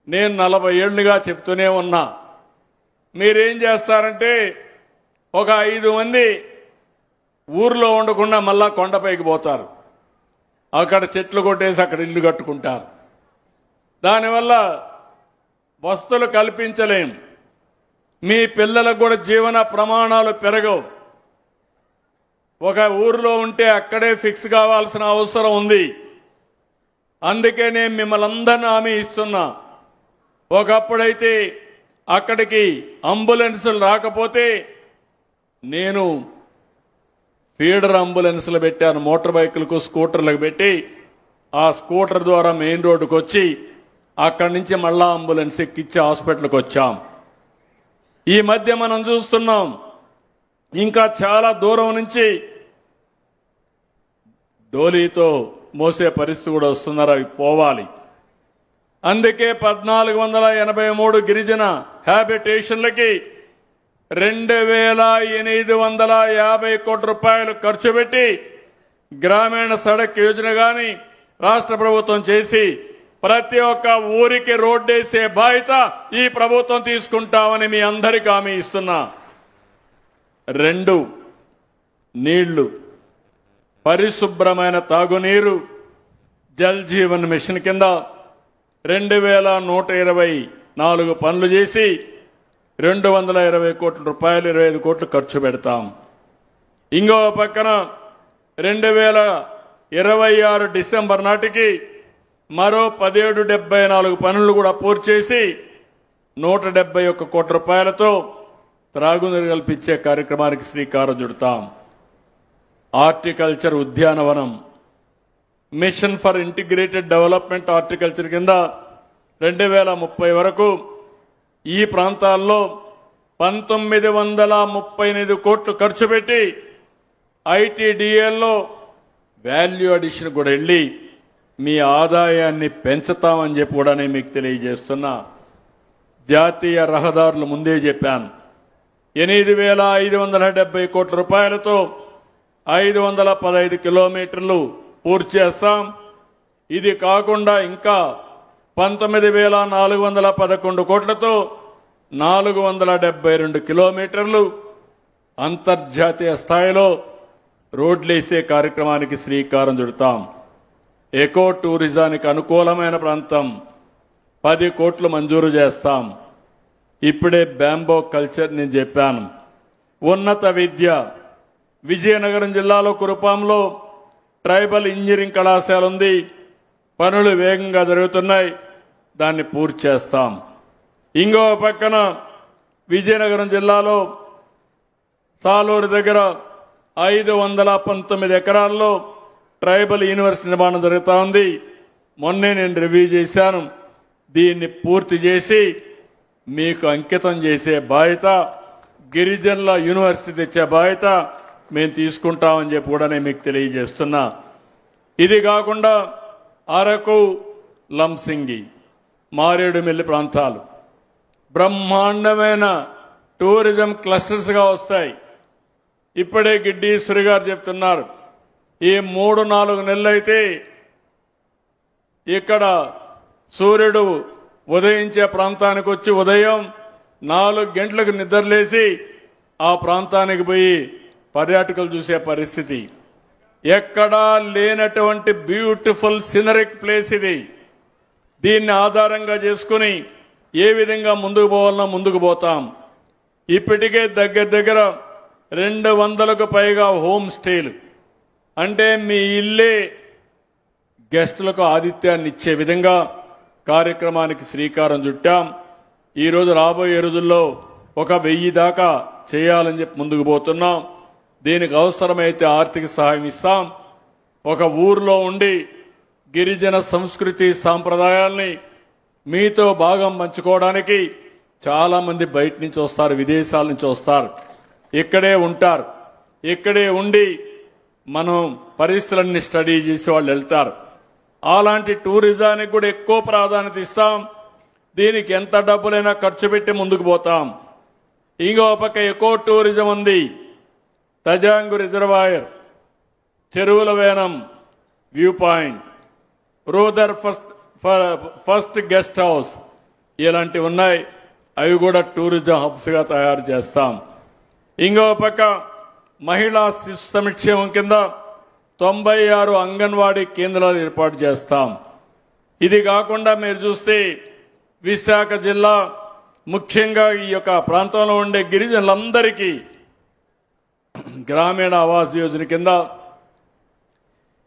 నేను 40 ఏళ్లుగా చెప్తూనే ఉన్నా. మీరేం చేస్తారంటే ఒక 5 మంది ఊర్లో ఉండకుండా మళ్ళా కొండపైకి పోతారు. అక్కడ చెట్లు కొట్టేసి అక్కడ ఇల్లు కట్టుకుంటారు. దానివల్ల వసతులు కల్పించలేం. మీ పిల్లలకు కూడా జీవన ప్రమాణాలు పెరగవు. ఒక ఊరిలో ఉంటే అక్కడే ఫిక్స్ కావాల్సిన అవసరం ఉంది. అందుకే నేను మిమ్మల్ని అందరినీ హామీ ఇస్తున్నా. ఒకప్పుడైతే అక్కడికి అంబులెన్సులు రాకపోతే నేను ఫీడర్ అంబులెన్సులు పెట్టాను. మోటార్ బైకులకు స్కూటర్లకు పెట్టి ఆ స్కూటర్ ద్వారా మెయిన్ రోడ్డుకు వచ్చి అక్కడి నుంచి మళ్ళా అంబులెన్స్ ఎక్కించి హాస్పిటల్కి వచ్చాం. ఈ మధ్య మనం చూస్తున్నాం ఇంకా చాలా దూరం నుంచి డోలీతో మోసే పరిస్థితి కూడా వస్తున్నారు. అవి పోవాలి. అందుకే 1483 గిరిజన హ్యాబిటేషన్లకి 2850 కోట్ల రూపాయలు ఖర్చు పెట్టి గ్రామీణ సడక్ యోజన గాని రాష్ట్ర ప్రభుత్వం చేసి ప్రతి ఒక్క ఊరికి రోడ్డేసే బాధ్యత ఈ ప్రభుత్వం తీసుకుంటామని మీ అందరికీ హామీ ఇస్తున్నా. 2 నీళ్లు, పరిశుభ్రమైన తాగునీరు జల్ జీవన్ మిషన్ కింద 2124 పనులు చేసి 220 కోట్ల రూపాయలు 25 కోట్లు ఖర్చు పెడతాం. ఇంకో పక్కన 2026 డిసెంబర్ నాటికి మరో 1774 పనులు కూడా పూర్తి చేసి 171 కోట్ల రూపాయలతో త్రాగునీరు కల్పించే కార్యక్రమానికి శ్రీకారం చుడతాం. హార్టికల్చర్ ఉద్యానవనం mission for integrated development horticulture కింద 2030 వరకు ఈ ప్రాంతాల్లో 1938 కోట్లు ఖర్చు పెట్టి ఐటీడీఏల్లో వాల్యూ అడిషన్ కూడా వెళ్ళి మీ ఆదాయాన్ని పెంచుతామని చెప్పి కూడా నేను మీకు తెలియజేస్తున్నా. జాతీయ రహదారులు ముందే చెప్పాను. 8570 కోట్ల రూపాయలతో 515 కిలోమీటర్లు పూర్తి చేస్తాం. ఇది కాకుండా ఇంకా 19,411 కోట్లతో 472 కిలోమీటర్లు అంతర్జాతీయ స్థాయిలో రోడ్లేసే కార్యక్రమానికి శ్రీకారం చుడతాం. ఎకో టూరిజానికి అనుకూలమైన ప్రాంతం 10 కోట్లు మంజూరు చేస్తాం. ఇప్పుడే బ్యాంబో కల్చర్ నేను చెప్పాను. ఉన్నత విద్య విజయనగరం జిల్లాలో కురుపాంలో ట్రైబల్ ఇంజనీరింగ్ కళాశాల ఉంది. పనులు వేగంగా జరుగుతున్నాయి. దాన్ని పూర్తి చేస్తాం. ఇంకో పక్కన విజయనగరం జిల్లాలో సాలూరు దగ్గర 519 ఎకరాల్లో ట్రైబల్ యూనివర్సిటీ నిర్మాణం జరుగుతూ ఉంది. మొన్నే నేను రివ్యూ చేశాను. దీన్ని పూర్తి చేసి మీకు అంకితం చేసే బాధ్యత, గిరిజనుల యూనివర్సిటీ తెచ్చే బాధ్యత మేము తీసుకుంటామని చెప్పి కూడా నేను మీకు తెలియజేస్తున్నా. ఇది కాకుండా అరకు, లంసింగి, మారేడుమిల్లి ప్రాంతాలు బ్రహ్మాండమైన టూరిజం క్లస్టర్స్గా వస్తాయి. ఇప్పుడే గిడ్డీశ్వరి గారు చెప్తున్నారు. ఈ 3-4 నెలలైతే ఇక్కడ సూర్యుడు ఉదయించే ప్రాంతానికి వచ్చి ఉదయం 4 గంటలకు నిద్రలేసి ఆ ప్రాంతానికి పోయి పర్యాటకులు చూసే పరిస్థితి. ఎక్కడా లేనటువంటి బ్యూటిఫుల్ సినరిక్ ప్లేస్ ఇది. దీన్ని ఆధారంగా చేసుకుని ఏ విధంగా ముందుకు పోవాలన్నా ముందుకు పోతాం. ఇప్పటికే దగ్గర 200కు పైగా హోమ్ స్టేలు, అంటే మీ ఇల్లే గెస్టులకు ఆతిథ్యాన్ని ఇచ్చే విధంగా కార్యక్రమానికి శ్రీకారం చుట్టాం. ఈరోజు రాబోయే రోజుల్లో 1000 దాకా చేయాలని చెప్పి ముందుకు పోతున్నాం. దీనికి అవసరమైతే ఆర్థిక సహాయం ఇస్తాం. ఒక ఊర్లో ఉండి గిరిజన సంస్కృతి సాంప్రదాయాల్ని మీతో భాగం పంచుకోవడానికి చాలా మంది బయట నుంచి వస్తారు, విదేశాల నుంచి వస్తారు, ఇక్కడే ఉంటారు. ఇక్కడే ఉండి మనం పరిస్థితులన్నీ స్టడీ చేసి వాళ్ళు వెళ్తారు. అలాంటి టూరిజానికి కూడా ఎక్కువ ప్రాధాన్యత ఇస్తాం. దీనికి ఎంత డబ్బులైనా ఖర్చు పెట్టి ముందుకు పోతాం. ఇంకో పక్క ఎకో టూరిజం ఉంది. తజాంగు రిజర్వాయర్, చెరువుల వేనం వ్యూ పాయింట్, రూదర్ ఫస్ట్ గెస్ట్ హౌస్ ఇలాంటివి ఉన్నాయి. అవి కూడా టూరిజం హబ్స్గా తయారు చేస్తాం. ఇంకో పక్క మహిళా శిశు సంక్షేమం కింద 96 అంగన్వాడీ కేంద్రాలు ఏర్పాటు చేస్తాం. ఇది కాకుండా మీరు చూస్తే విశాఖ జిల్లా ముఖ్యంగా ఈ యొక్క ప్రాంతంలో ఉండే గిరిజనులందరికీ గ్రామీణ ఆవాస్ యోజన కింద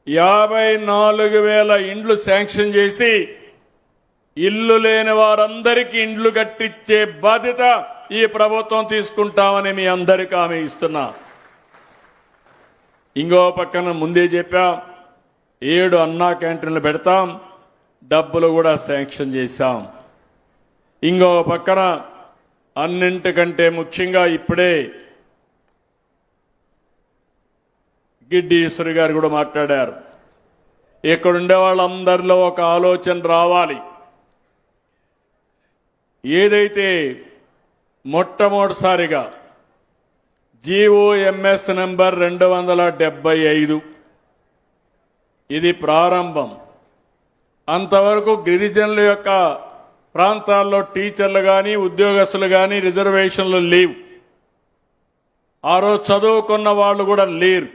54,000 ఇండ్లు శాంక్షన్ చేసి ఇల్లు లేని వారందరికీ ఇండ్లు కట్టించే బాధ్యత ఈ ప్రభుత్వం తీసుకుంటామని మీ అందరికీ హామీ ఇస్తున్నా. ఇంకో పక్కన ముందే చెప్పా 7 అన్నా క్యాంటీన్లు పెడతాం. డబ్బులు కూడా శాంక్షన్ చేశాం. ఇంకో పక్కన అన్నింటికంటే ముఖ్యంగా ఇప్పుడే గిడ్డి ఈశ్వరి గారు కూడా మాట్లాడారు. ఇక్కడుండే వాళ్ళందరిలో ఒక ఆలోచన రావాలి. ఏదైతే మొట్టమొదటిసారిగా జీఓఎంఎస్ నంబర్ 275 ఇది ప్రారంభం. అంతవరకు గిరిజనుల యొక్క ప్రాంతాల్లో టీచర్లు కానీ ఉద్యోగస్తులు కానీ రిజర్వేషన్లు లేవు. ఆ రోజు చదువుకున్న వాళ్ళు కూడా లేరు.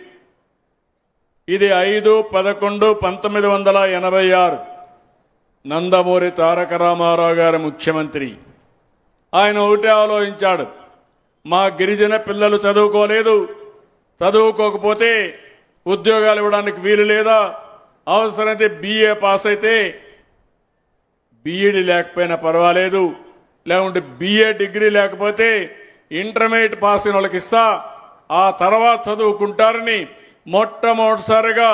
ఇది 5/11/1986 నందమూరి తారక రామారావు గారు ముఖ్యమంత్రి. ఆయన ఒకటే ఆలోచించాడు, మా గిరిజన పిల్లలు చదువుకోలేదు, చదువుకోకపోతే ఉద్యోగాలు ఇవ్వడానికి వీలు లేదా, అవసరమైతే BA పాస్ అయితే బీఈడి లేకపోయినా పర్వాలేదు, లేకుంటే BA డిగ్రీ లేకపోతే ఇంటర్మీడియట్ పాస్ అయిన వాళ్ళకి ఇస్తా, ఆ తర్వాత చదువుకుంటారని మొట్టమొదటిసారిగా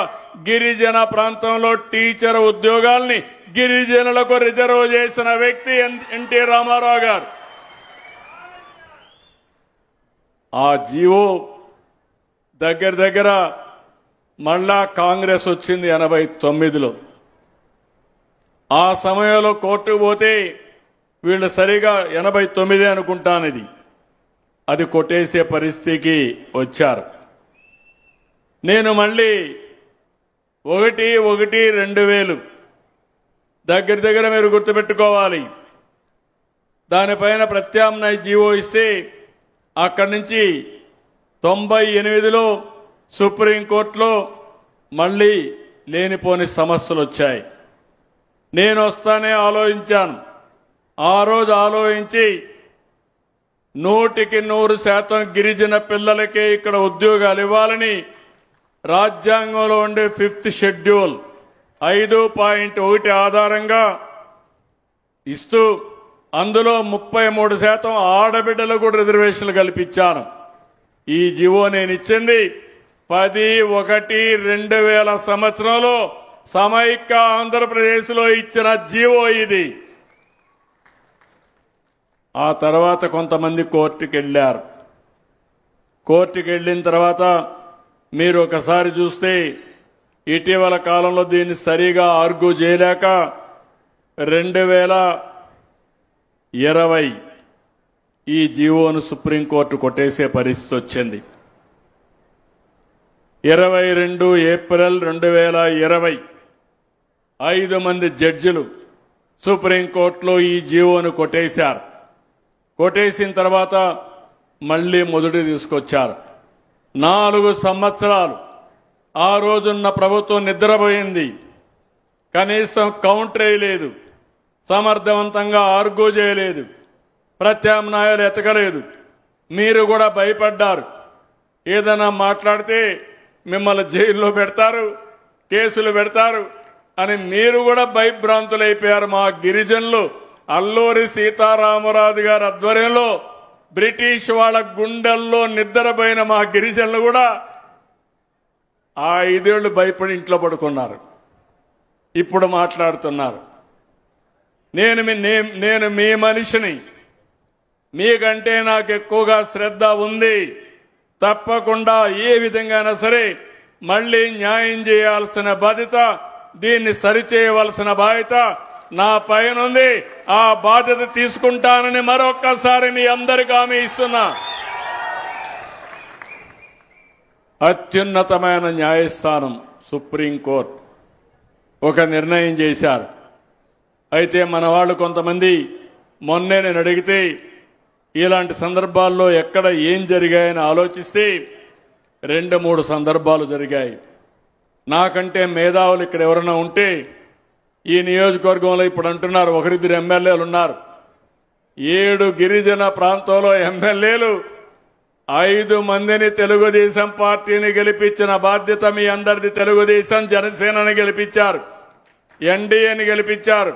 గిరిజన ప్రాంతంలో టీచర్ ఉద్యోగాల్ని గిరిజనులకు రిజర్వ్ చేసిన వ్యక్తి ఎన్టీ రామారావు గారు. ఆ జీవో దగ్గర మళ్ళా కాంగ్రెస్ వచ్చింది 89లో. ఆ సమయంలో కోర్టుకు పోతే వీళ్ళు సరిగా 89 అనుకుంటానిది, అది కొట్టేసే పరిస్థితికి వచ్చారు. నేను మళ్ళీ 1/1/2000 దగ్గర మీరు గుర్తుపెట్టుకోవాలి. దానిపైన ప్రత్యామ్నాయ జీవో ఇస్తే అక్కడి నుంచి 98లో సుప్రీంకోర్టులో మళ్ళీ లేనిపోని సమస్యలు వచ్చాయి. నేను వస్తానే ఆలోచించాను. ఆ రోజు ఆలోచించి 100% గిరిజన పిల్లలకే ఇక్కడ ఉద్యోగాలు ఇవ్వాలని రాజ్యాంగంలో ఉండే 5th షెడ్యూల్ 5.1 ఆధారంగా ఇస్తూ అందులో 33% ఆడబిడ్డలకు కూడా రిజర్వేషన్లు కల్పించాను. ఈ జీవో నేను ఇచ్చింది 10/1/2000 సంవత్సరంలో సమైక్య ఆంధ్రప్రదేశ్లో ఇచ్చిన జీవో ఇది. ఆ తర్వాత కొంతమంది కోర్టుకు వెళ్ళారు. కోర్టుకు వెళ్ళిన తర్వాత మీరు ఒకసారి చూస్తే ఇటీవల కాలంలో దీన్ని సరిగా ఆర్గ్యూ చేయలేక 2020 ఈ జీవోను సుప్రీంకోర్టు కొట్టేసే పరిస్థితి వచ్చింది. 22 ఏప్రిల్ 2020 5 మంది జడ్జిలు సుప్రీంకోర్టులో ఈ జీవోను కొట్టేశారు. కొట్టేసిన తర్వాత మళ్లీ మొదటి తీసుకొచ్చారు. 4 సంవత్సరాలు ఆ రోజున్న ప్రభుత్వం నిద్రపోయింది. కనీసం కౌంటర్ వేయలేదు, సమర్థవంతంగా ఆర్గ్యూ చేయలేదు, ప్రత్యామ్నాయాలు ఎతకలేదు. మీరు కూడా భయపడ్డారు. ఏదైనా మాట్లాడితే మిమ్మల్ని జైల్లో పెడతారు, కేసులు పెడతారు అని మీరు కూడా భయభ్రాంతులైపోయారు. మా గిరిజనులు అల్లూరి సీతారామరాజు గారి ఆధ్వర్యంలో బ్రిటిష్ వాళ్ళ గుండెల్లో నిద్రపోయిన మా గిరిజనులు కూడా ఆ 5 ఏళ్లు భయపడి ఇంట్లో పడుకున్నారు. ఇప్పుడు మాట్లాడుతున్నారు. నేను మీ మనిషిని, మీకంటే నాకు ఎక్కువగా శ్రద్ధ ఉంది. తప్పకుండా ఏ విధంగానైనా సరే మళ్ళీ న్యాయం చేయాల్సిన బాధ్యత, దీన్ని సరిచేయవలసిన బాధ్యత నా పైనుంది. ఆ బాధ్యత తీసుకుంటానని మరొక్కసారి మీ అందరికీ హామీ ఇస్తున్నా. అత్యున్నతమైన న్యాయస్థానం సుప్రీంకోర్టు ఒక నిర్ణయం చేశారు. అయితే మన వాళ్ళు కొంతమంది మొన్నే నేను అడిగితే ఇలాంటి సందర్భాల్లో ఎక్కడ ఏం జరిగాయని ఆలోచిస్తే 2-3 సందర్భాలు జరిగాయి. నాకంటే మేధావులు ఇక్కడ ఎవరైనా ఉంటే ఈ నియోజకవర్గంలో ఇప్పుడు అంటున్నారు 1-2 ఎమ్మెల్యేలు ఉన్నారు. 7 గిరిజన ప్రాంతంలో ఎమ్మెల్యేలు 5 మందిని తెలుగుదేశం పార్టీని గెలిపించిన బాధ్యత మీ అందరిది. తెలుగుదేశం జనసేనని గెలిపించారు, ఎన్డీఏని గెలిపించారు,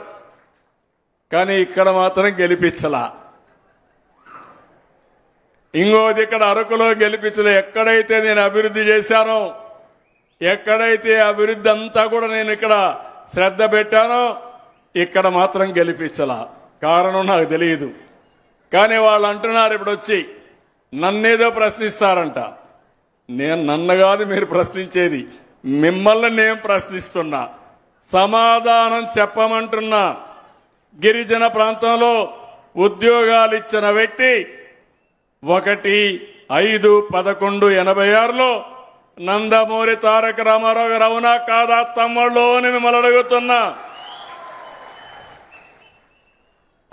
కానీ ఇక్కడ మాత్రం గెలిపించలా. ఇంకోది ఇక్కడ అరకులో గెలిపించలే. ఎక్కడైతే నేను అభివృద్ధి చేశానో, ఎక్కడైతే అభివృద్ధి అంతా కూడా నేను ఇక్కడ శ్రద్ధ పెట్టానో ఇక్కడ మాత్రం గెలిపించలా. కారణం నాకు తెలియదు. కానీ వాళ్ళు అంటున్నారు ఇప్పుడు వచ్చి నన్నేదో ప్రశ్నిస్తారంట. నన్ను కాదు మీరు ప్రశ్నించేది, మిమ్మల్ని నేను ప్రశ్నిస్తున్నా. సమాధానం చెప్పమంటున్నా. గిరిజన ప్రాంతంలో ఉద్యోగాలు ఇచ్చిన వ్యక్తి 1-5-11-86లో నందమూరి తారక రామారావు గారు. అవునా కాదా తమ్ముళ్ళు అని మిమ్మల్ని అడుగుతున్నా.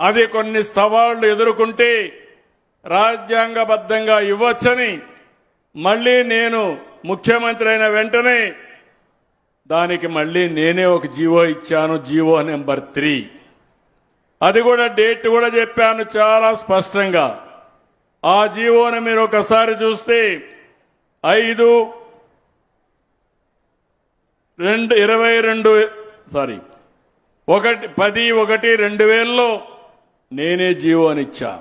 అది కొన్ని సవాళ్లు ఎదుర్కొంటే రాజ్యాంగబద్ధంగా ఇవ్వొచ్చని మళ్ళీ నేను ముఖ్యమంత్రి అయిన వెంటనే దానికి మళ్ళీ నేనే ఒక జీవో ఇచ్చాను, జీవో నెంబర్ 3. అది కూడా డేట్ కూడా చెప్పాను చాలా స్పష్టంగా. ఆ జీవోని మీరు ఒకసారి చూస్తే 10-1-2000లో నేనే జీవోనిచ్చా.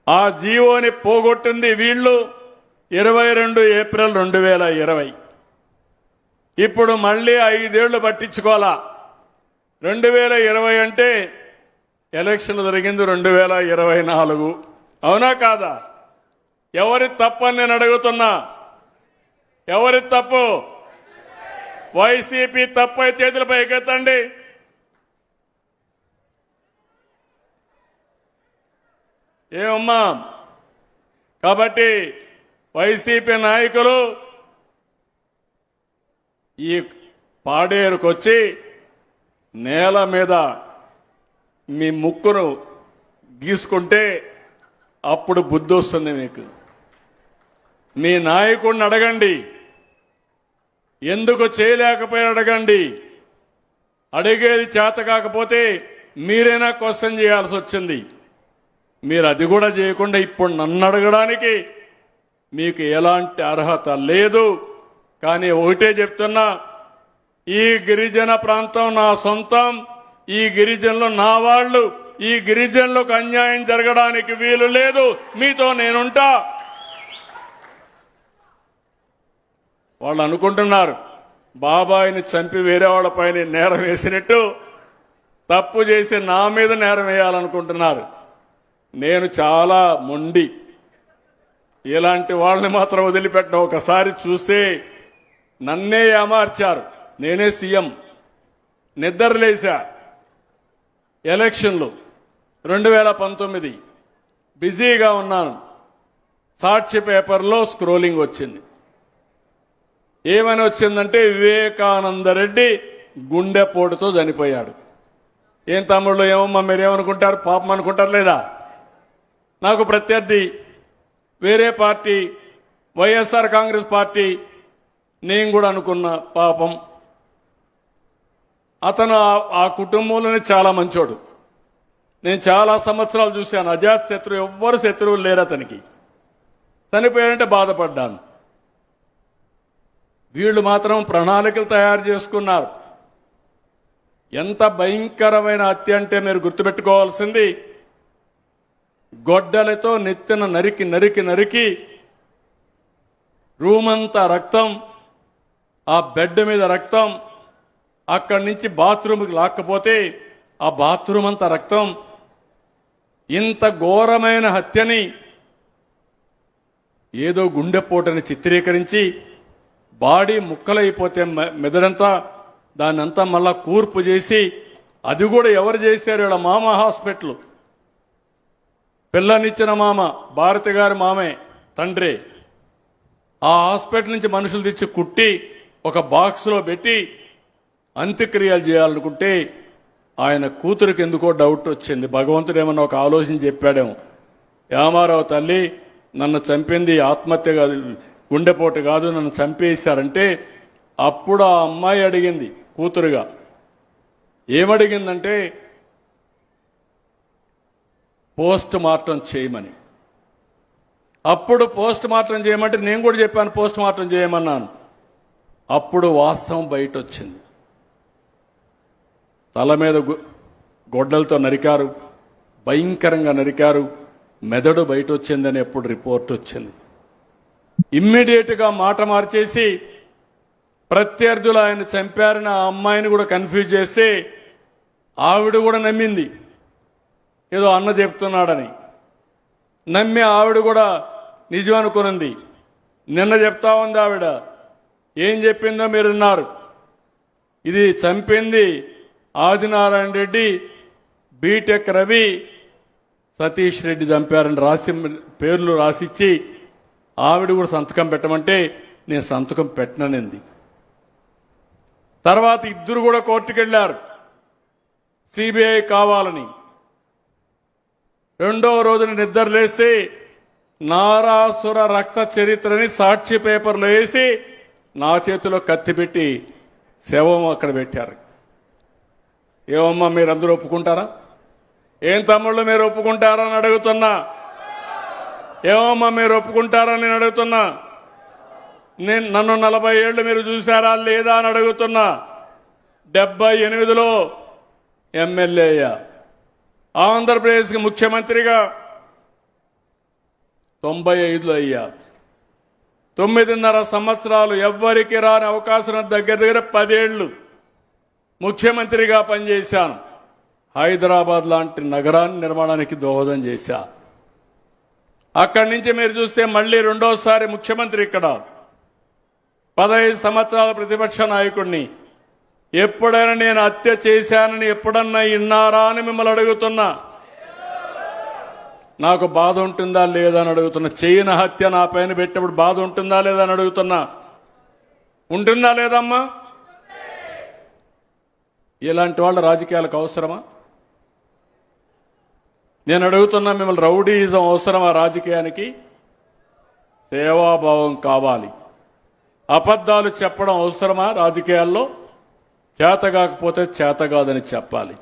ఆ జీవోని పోగొట్టింది వీళ్ళు 22 ఏప్రిల్ 2020. ఇప్పుడు మళ్ళీ 5 ఏళ్లు పట్టించుకోవాలా. 2020 అంటే ఎలక్షన్ జరిగింది 2024. అవునా కాదా? ఎవరి తప్పని నేను అడుగుతున్నా. ఎవరి తప్పు? వైసీపీ తప్పు అయితే చేతులపై ఎగెత్తండి. ఏమమ్మా? కాబట్టి వైసీపీ నాయకులు ఈ పాడేరుకొచ్చి నేల మీద మీ ముక్కును గీసుకుంటే అప్పుడు బుద్ధి వస్తుంది మీకు. మీ నాయకుడిని అడగండి, ఎందుకు చేయలేకపోయి అడగండి. అడిగేది చేత కాకపోతే మీరైనా క్వశ్చన్ చేయాల్సి వచ్చింది. మీరు అది కూడా చేయకుండా ఇప్పుడు నన్ను అడగడానికి మీకు ఎలాంటి అర్హత లేదు. కానీ ఒకటే చెప్తున్నా, ఈ గిరిజన ప్రాంతం నా సొంతం, ఈ గిరిజనులు నా వాళ్ళు, ఈ గిరిజనులకు అన్యాయం జరగడానికి వీలు లేదు. మీతో నేనుంటా. వాళ్ళు అనుకుంటున్నారు బాబాయిని చంపి వేరే వాళ్ళపైన నేరం వేసినట్టు తప్పు చేసి నా మీద నేరం వేయాలనుకుంటున్నారు. నేను చాలా మొండి. ఇలాంటి వాళ్ళని మాత్రం వదిలిపెట్టిన. ఒకసారి చూస్తే నన్నే ఏమార్చారు. నేనే సీఎం, నిద్రలేశా. ఎలక్షన్లు 2019 బిజీగా ఉన్నాను. సాక్షి పేపర్లో స్క్రోలింగ్ వచ్చింది. ఏమని వచ్చిందంటే వివేకానంద రెడ్డి గుండెపోటుతో చనిపోయాడు. ఏం తమ్ముళ్ళు, ఏమమ్మా మీరేమనుకుంటారు? పాపం అనుకుంటారు లేదా? నాకు ప్రత్యర్థి వేరే పార్టీ, వైఎస్ఆర్ కాంగ్రెస్ పార్టీ. నేను కూడా అనుకున్నా పాపం. అతను ఆ కుటుంబంలోనే చాలా మంచోడు. నేను చాలా సంవత్సరాలు చూశాను. అజాత్ శత్రువు, ఎవ్వరు శత్రువులు లేరు అతనికి. చనిపోయాడంటే బాధపడ్డాను. వీళ్ళు మాత్రం ప్రణాళికలు తయారు చేసుకున్నారు. ఎంత భయంకరమైన హత్య అంటే మీరు గుర్తుపెట్టుకోవాల్సింది, గొడ్డలతో నెత్తిన నరికి నరికి నరికి రూమంతా రక్తం, ఆ బెడ్ మీద రక్తం, అక్కడి నుంచి బాత్రూమ్కి లాక్కపోతే ఆ బాత్రూమ్ అంతా రక్తం. ఇంత ఘోరమైన హత్యని ఏదో గుండెపోటని చిత్రీకరించి బాడీ ముక్కలైపోతే మెదడంతా దాన్నంతా మళ్ళా కూర్పు చేసి, అది కూడా ఎవరు చేశారు? వీళ్ళ మామ హాస్పిటల్, పిల్లనిచ్చిన మామ, భారతి గారి మామే, తండ్రి. ఆ హాస్పిటల్ నుంచి మనుషులు తెచ్చి కుట్టి ఒక బాక్స్లో పెట్టి అంత్యక్రియలు చేయాలనుకుంటే ఆయన కూతురికి ఎందుకో డౌట్ వచ్చింది. భగవంతుడు ఏమన్నా ఒక ఆలోచన చెప్పాడేమో, యామారావు తల్లి నన్ను చంపింది ఆత్మహత్య కాదు, గుండెపోటు కాదు, నన్ను చంపేశారంటే అప్పుడు ఆ అమ్మాయి అడిగింది కూతురుగా, ఏమడిగిందంటే పోస్ట్ మార్టం చేయమని. అప్పుడు పోస్ట్ మార్టం చేయమంటే నేను కూడా చెప్పాను పోస్ట్ మార్టం చేయమన్నాను. అప్పుడు వాస్తవం బయట వచ్చింది. తల మీద గొడ్డలతో నరికారు, భయంకరంగా నరికారు, మెదడు బయట వచ్చిందని ఎప్పుడు రిపోర్ట్ వచ్చింది. ఇమ్మీడియట్గా మాట మార్చేసి ప్రత్యర్థులు ఆయన చంపారని ఆ అమ్మాయిని కూడా కన్ఫ్యూజ్ చేస్తే ఆవిడ కూడా నమ్మింది, ఏదో అన్న చెప్తున్నాడని నమ్మి ఆవిడ కూడా నిజం అనుకున్నది. నిన్న చెప్తా ఉంది ఆవిడ, ఏం చెప్పిందో మీరు విన్నారు. ఇది చంపింది ఆదినారాయణ రెడ్డి, బీటెక్ రవి, సతీష్ రెడ్డి చంపారని రాసి పేర్లు రాసిచ్చి ఆవిడ కూడా సంతకం పెట్టమంటే నేను సంతకం పెట్టననింది. తర్వాత ఇద్దరు కూడా కోర్టుకు వెళ్ళారు సిబిఐ కావాలని. రెండో రోజున నిద్రలేసి నారాసుర రక్త చరిత్రని సాక్షి పేపర్లో వేసి నా చేతిలో కత్తి పెట్టి శవం అక్కడ పెట్టారు. ఏమమ్మా మీరందరూ ఒప్పుకుంటారా? ఏం తమ్ముళ్ళు మీరు ఒప్పుకుంటారా అని అడుగుతున్నా. ఏమమ్మా మీరు ఒప్పుకుంటారా నేను అడుగుతున్నా. నన్ను 40 ఏళ్ళు మీరు చూశారా లేదా అని అడుగుతున్నా. 78లో ఎమ్మెల్యే అయ్యా, ఆంధ్రప్రదేశ్కి ముఖ్యమంత్రిగా 95లో అయ్యా. 9.5 సంవత్సరాలు ఎవ్వరికి రాని అవకాశం, దగ్గర 10 ఏళ్లు ముఖ్యమంత్రిగా పనిచేశాను. హైదరాబాద్ లాంటి నగరాన్ని నిర్మాణానికి దోహదం చేశా. అక్కడి నుంచి మీరు చూస్తే మళ్ళీ రెండోసారి ముఖ్యమంత్రి ఇక్కడ, 15 సంవత్సరాల ప్రతిపక్ష నాయకుడిని. ఎప్పుడైనా నేను హత్య చేశానని ఎప్పుడన్నా విన్నారా అని మిమ్మల్ని అడుగుతున్నా. నాకు బాధ ఉంటుందా లేదా అని అడుగుతున్నా. చేయని హత్య నా పైన పెట్టినప్పుడు బాధ ఉంటుందా లేదా అని అడుగుతున్నా. ఉంటుందా లేదమ్మా? ఇలాంటి వాళ్ళ రాజకీయాలకు అవసరమా? నేను అడుగుతున్నా మిమ్మల్ని, రౌడీయిజం అవసరమా రాజకీయానికి? సేవాభావం కావాలి. అబద్ధాలు చెప్పడం అవసరమా రాజకీయాల్లో? చేతగాకపోతే చేతగాదని చెప్పాలి.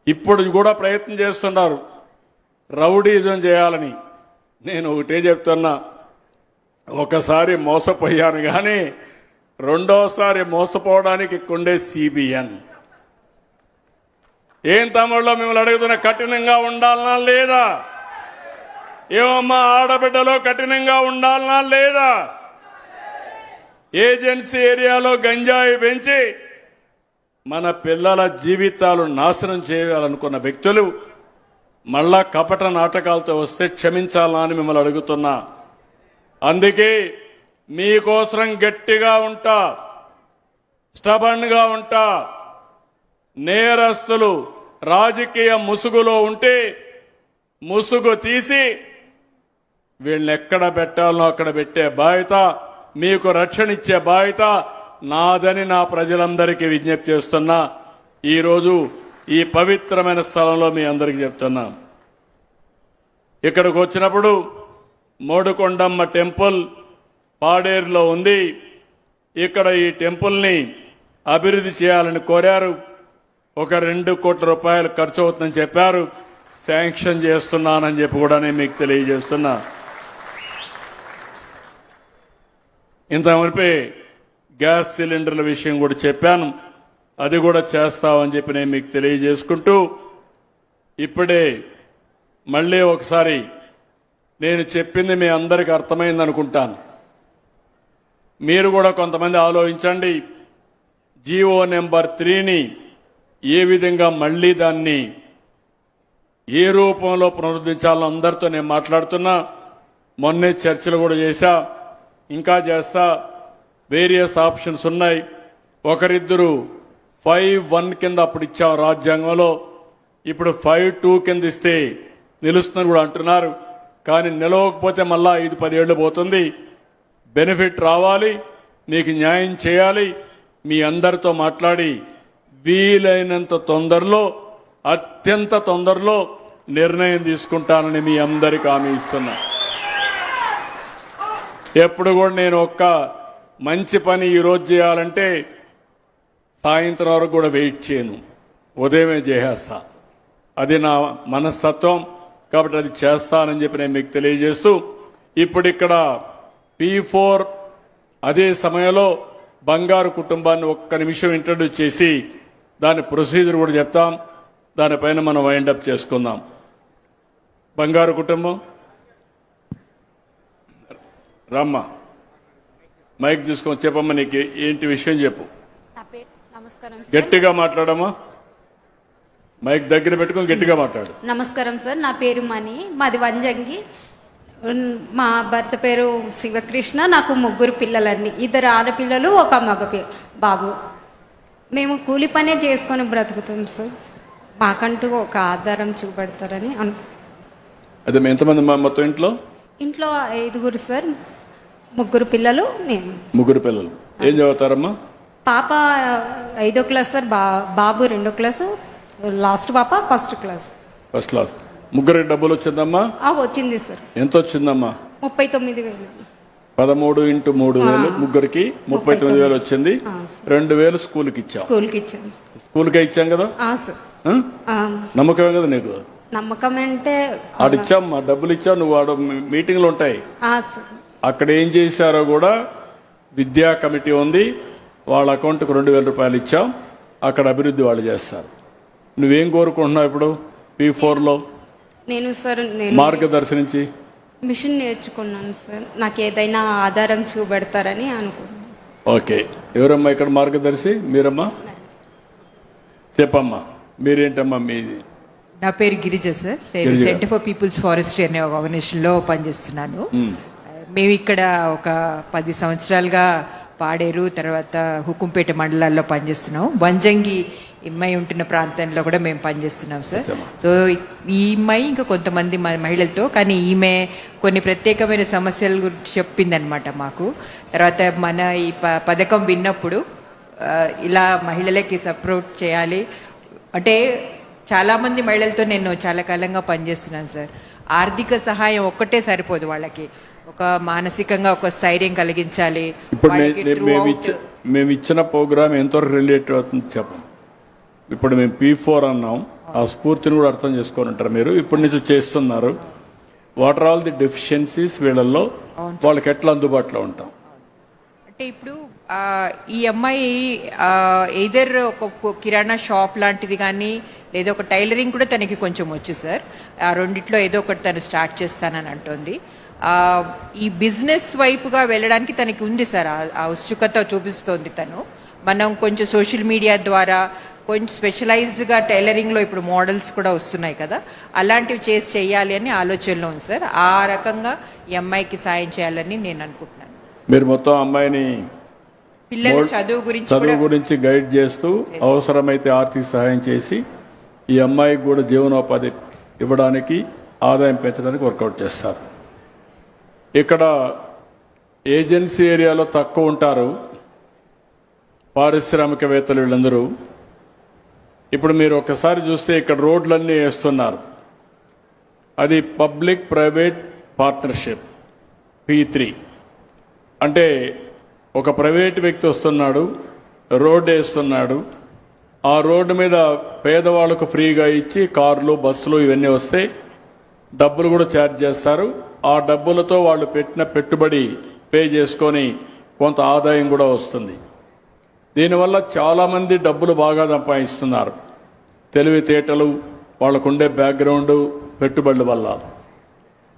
ఇప్పుడు కూడా ప్రయత్నం చేస్తున్నారు రౌడీయిజం చేయాలని. నేను ఒకటే చెప్తున్నా, ఒకసారి మోసపోయాను కానీ రెండోసారి మోసపోవడానికి కొండే సిబిఎన్. ఏం తమ్ముళ్ళు మిమ్మల్ని అడుగుతున్నా, కఠినంగా ఉండాలనా లేదా? ఏమమ్మా ఆడబిడ్డలో కఠినంగా ఉండాలనా లేదా? ఏజెన్సీ ఏరియాలో గంజాయి పెంచి మన పిల్లల జీవితాలు నాశనం చేయాలనుకున్న వ్యక్తులు మళ్ళా కపట నాటకాలతో వస్తే క్షమించాలా అని మిమ్మల్ని అడుగుతున్నా. అందుకే మీకోసం గట్టిగా ఉంటా, స్టబన్గా ఉంటా. నేరస్తులు రాజకీయ ముసుగులో ఉంటే ముసుగు తీసి వీళ్ళని ఎక్కడ పెట్టాలనో అక్కడ పెట్టే బాధ్యత, మీకు రక్షణ ఇచ్చే బాధ్యత నాదని నా ప్రజలందరికీ విజ్ఞప్తి చేస్తున్నా. ఈరోజు ఈ పవిత్రమైన స్థలంలో మీ అందరికీ చెప్తున్నా, ఇక్కడికి వచ్చినప్పుడు మోడుకొండమ్మ టెంపుల్ పాడేరులో ఉంది. ఇక్కడ ఈ టెంపుల్ని అభివృద్ధి చేయాలని కోరారు. ఒక 2 కోట్ల రూపాయలు ఖర్చు అవుతుందని చెప్పారు. శాంక్షన్ చేస్తున్నానని చెప్పి కూడా నేను మీకు తెలియజేస్తున్నా. ఇంత మునిపే గ్యాస్ సిలిండర్ల విషయం కూడా చెప్పాను, అది కూడా చేస్తామని చెప్పి నేను మీకు తెలియజేసుకుంటూ, ఇప్పుడే మళ్ళీ ఒకసారి నేను చెప్పింది మీ అందరికీ అర్థమైంది అనుకుంటాను. మీరు కూడా కొంతమంది ఆలోచించండి. జీవో నెంబర్ 3ని ఏ విధంగా మళ్ళీ దాన్ని ఏ రూపంలో పునరుద్ధరించాలో అందరితో నేను మాట్లాడుతున్నా. మొన్నే చర్చలు కూడా చేశా, ఇంకా చేస్తా. వేరియస్ ఆప్షన్స్ ఉన్నాయి. ఒకరిద్దరు 5-1 కింద అప్పుడు ఇచ్చాం రాజ్యాంగంలో, ఇప్పుడు 5-2 కింద ఇస్తే నిలుస్తుందని కూడా అంటున్నారు. కానీ నిలవకపోతే మళ్ళా 5-10 ఏళ్లు పోతుంది. బెనిఫిట్ రావాలి, మీకు న్యాయం చేయాలి. మీ అందరితో మాట్లాడి వీలైనంత తొందరలో, అత్యంత తొందరలో నిర్ణయం తీసుకుంటానని మీ అందరికీ హామీ ఇస్తున్నా. ఎప్పుడు కూడా నేను ఒక్క మంచి పని ఈరోజు చేయాలంటే సాయంత్రం వరకు కూడా వెయిట్ చేయను, ఉదయమే చేసేస్తా. అది నా మనస్తత్వం, కాబట్టి అది చేస్తానని చెప్పి నేను మీకు తెలియజేస్తూ, ఇప్పుడు ఇక్కడ P4 అదే సమయంలో బంగారు కుటుంబాన్ని ఒక్క నిమిషం ఇంట్రడ్యూస్ చేసి దాని ప్రొసీజర్ కూడా చెప్తాం. దానిపైన మనం వైండప్ చేసుకుందాం. బంగారు కుటుంబం రమ్మ, మైక్ తీసుకొని చెప్పమ్మా, నీకు ఏంటి విషయం చెప్పు. నమస్కారం, గట్టిగా మాట్లాడమ్మా, మైక్ దగ్గర పెట్టుకొని గట్టిగా మాట్లాడు. నమస్కారం సార్. నా పేరు మణి, మాది వంజంగి. మా భర్త పేరు శివకృష్ణ. నాకు 3 పిల్లలండి, 2 ఆడపిల్లలు, 1 మగ బాబు. మేము కూలి పనే చేసుకొని బ్రతుకుతాం సార్. మాకంటూ ఒక ఆధారం చూపెడతారని అదే ఎంతమంది మొత్తం ఇంట్లో? ఇంట్లో 5 సార్, 3 పిల్లలు, నేను. 3 పిల్లలు ఏం చదువుతారమ్మా? పాప 5వ క్లాస్ సార్, బాబు 2వ క్లాసు, లాస్ట్ పాప 1st క్లాస్. First class. 3 డబ్బులు వచ్చిందమ్మా? వచ్చింది సార్. ఎంత వచ్చిందమ్మా? 39,000. 13 × 3,000, 3కి 39,000 వచ్చింది. 2,000 స్కూల్కి ఇచ్చాం. స్కూల్కి ఇచ్చాం. స్కూల్కే ఇచ్చాం కదా. సార్ నమ్మకమే కదా నీకు? నమ్మకం అంటే ఆడిచ్చాం, మా డబ్బులు ఇచ్చావు, నువ్వు ఆడ మీటింగ్లు ఉంటాయి, అక్కడ ఏం చేశారో కూడా విద్యా కమిటీ ఉంది, వాళ్ళ అకౌంట్కి 2,000 రూపాయలు ఇచ్చాం. అక్కడ అభివృద్ధి వాళ్ళు చేస్తారు. నువ్వేం కోరుకుంటున్నావు ఇప్పుడు P4లో? నేను సార్ మార్గదర్శనించి మిషన్ నేర్చుకున్నాను సార్. నాకు ఏదైనా ఆధారం చూపెడతారని అనుకున్నాను. ఓకే, ఎవరమ్మా ఇక్కడ మార్గదర్శి? మీరమ్మా చెప్పమ్మా, మీరేంటమ్మా మీది? నా పేరు గిరిజ సార్. నేను సెంటర్ ఫర్ పీపుల్స్ ఫారెస్ట్రీ అనే ఒక ఆర్గనైజేషన్ లో పనిచేస్తున్నాను. మేము ఇక్కడ ఒక 10 సంవత్సరాలుగా పాడేరు, తర్వాత హుకుంపేట మండలాల్లో పనిచేస్తున్నాం. వంజంగి ఇమ్మాయి ఉంటున్న ప్రాంతంలో కూడా మేము పనిచేస్తున్నాం సార్. సో ఈ ఇమ్మాయి ఇంకా కొంతమంది మహిళలతో, కానీ ఈమె కొన్ని ప్రత్యేకమైన సమస్యల గురించి చెప్పిందనమాట మాకు. తర్వాత మన ఈ పథకం విన్నప్పుడు ఇలా మహిళలకి సపోర్ట్ చేయాలి అంటే, చాలా మంది మహిళలతో నేను చాలా కాలంగా పనిచేస్తున్నాను సార్. ఆర్థిక సహాయం ఒక్కటే సరిపోదు, వాళ్ళకి ఒక మానసికంగా ఒక స్థైర్యం కలిగించాలి. ఇప్పుడు మేము ఇచ్చిన ప్రోగ్రామ్ ఎంతవరకు రిలేటెడ్ అవుతుంది చెప్పండి. ఇప్పుడు మేము P4 అన్నాం, ఆ స్ఫూర్తిని కూడా అర్థం చేసుకొని ఉంటారు మీరు. ఇప్పటి నుంచి చేస్తున్నారు. What are all the deficiencies వీళ్ళల్లో, వాళ్ళకి ఎట్లా అందుబాటులో ఉంటాం అంటే, ఇప్పుడు ఈ అమ్మాయి ఎయిదర్ ఒక కిరాణా షాప్ లాంటిది కానీ, లేదా ఒక టైలరింగ్ కూడా తనకి కొంచెం వచ్చు సార్. ఆ రెండిట్లో ఏదో ఒకటి తను స్టార్ట్ చేస్తానని అంటోంది. ఈ బిజినెస్ వైపుగా వెళ్ళడానికి తనకి ఉంది సార్, ఆ ఉత్సుకత చూపిస్తోంది తను. మనం కొంచెం సోషల్ మీడియా ద్వారా కొంచెం స్పెషలైజ్డ్గా టైలరింగ్లో ఇప్పుడు మోడల్స్ కూడా వస్తున్నాయి కదా, అలాంటివి చేసి చేయాలి అని ఆలోచనలో ఉంది సార్. ఆ రకంగా ఈ అమ్మాయికి సాయం చేయాలని నేను అనుకుంటున్నాను. మీరు మొత్తం అమ్మాయిని పిల్లల చదువు గురించి గైడ్ చేస్తూ, అవసరమైతే ఆర్థిక సహాయం చేసి ఈ అమ్మాయికి కూడా జీవనోపాధి ఇవ్వడానికి, ఆదాయం పెంచడానికి వర్కౌట్ చేస్తారు. ఇక్కడ ఏజెన్సీ ఏరియాలో తక్కువ ఉంటారు పారిశ్రామికవేత్తలు వీళ్ళందరూ. ఇప్పుడు మీరు ఒకసారి చూస్తే ఇక్కడ రోడ్లన్నీ వేస్తున్నారు, అది పబ్లిక్ ప్రైవేట్ పార్ట్నర్షిప్ P3. అంటే ఒక ప్రైవేట్ వ్యక్తి వస్తున్నాడు, రోడ్డు వేస్తున్నాడు, ఆ రోడ్డు మీద పేదవాళ్లకు ఫ్రీగా ఇచ్చి కార్లు, బస్సులు ఇవన్నీ వస్తే డబ్బులు కూడా ఛార్జ్ చేస్తారు. ఆ డబ్బులతో వాళ్ళు పెట్టిన పెట్టుబడి పే చేసుకొని కొంత ఆదాయం కూడా వస్తుంది. దీనివల్ల చాలామంది డబ్బులు బాగా సంపాదిస్తున్నారు. తెలివితేటలు, వాళ్ళకుండే బ్యాక్గ్రౌండ్, పెట్టుబడుల వల్ల.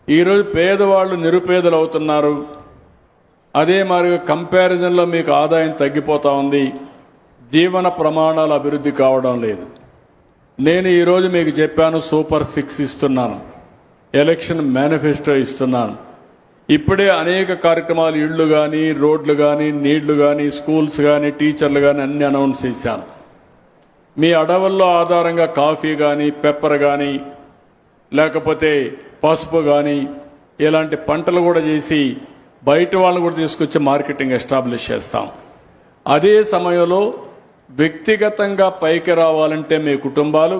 ఈరోజు పేదవాళ్ళు నిరుపేదలు అవుతున్నారు. అదే మరి కంపారిజన్లో మీకు ఆదాయం తగ్గిపోతా ఉంది, జీవన ప్రమాణాలు అభివృద్ధి కావడం లేదు. నేను ఈరోజు మీకు చెప్పాను, సూపర్ 6 ఇస్తున్నాను, ఎలక్షన్ మేనిఫెస్టో ఇస్తున్నాను. ఇప్పుడే అనేక కార్యక్రమాలు, ఇళ్లు కానీ, రోడ్లు కానీ, నీళ్లు కానీ, స్కూల్స్ కానీ, టీచర్లు కానీ అన్ని అనౌన్స్ చేశాను. మీ అడవుల్లో ఆధారంగా కాఫీ కానీ, పెప్పర్ కానీ, లేకపోతే పసుపు కానీ ఇలాంటి పంటలు కూడా చేసి బయట వాళ్ళు కూడా తీసుకొచ్చి మార్కెటింగ్ ఎస్టాబ్లిష్ చేస్తాం. అదే సమయంలో వ్యక్తిగతంగా పైకి రావాలంటే మీ కుటుంబాలు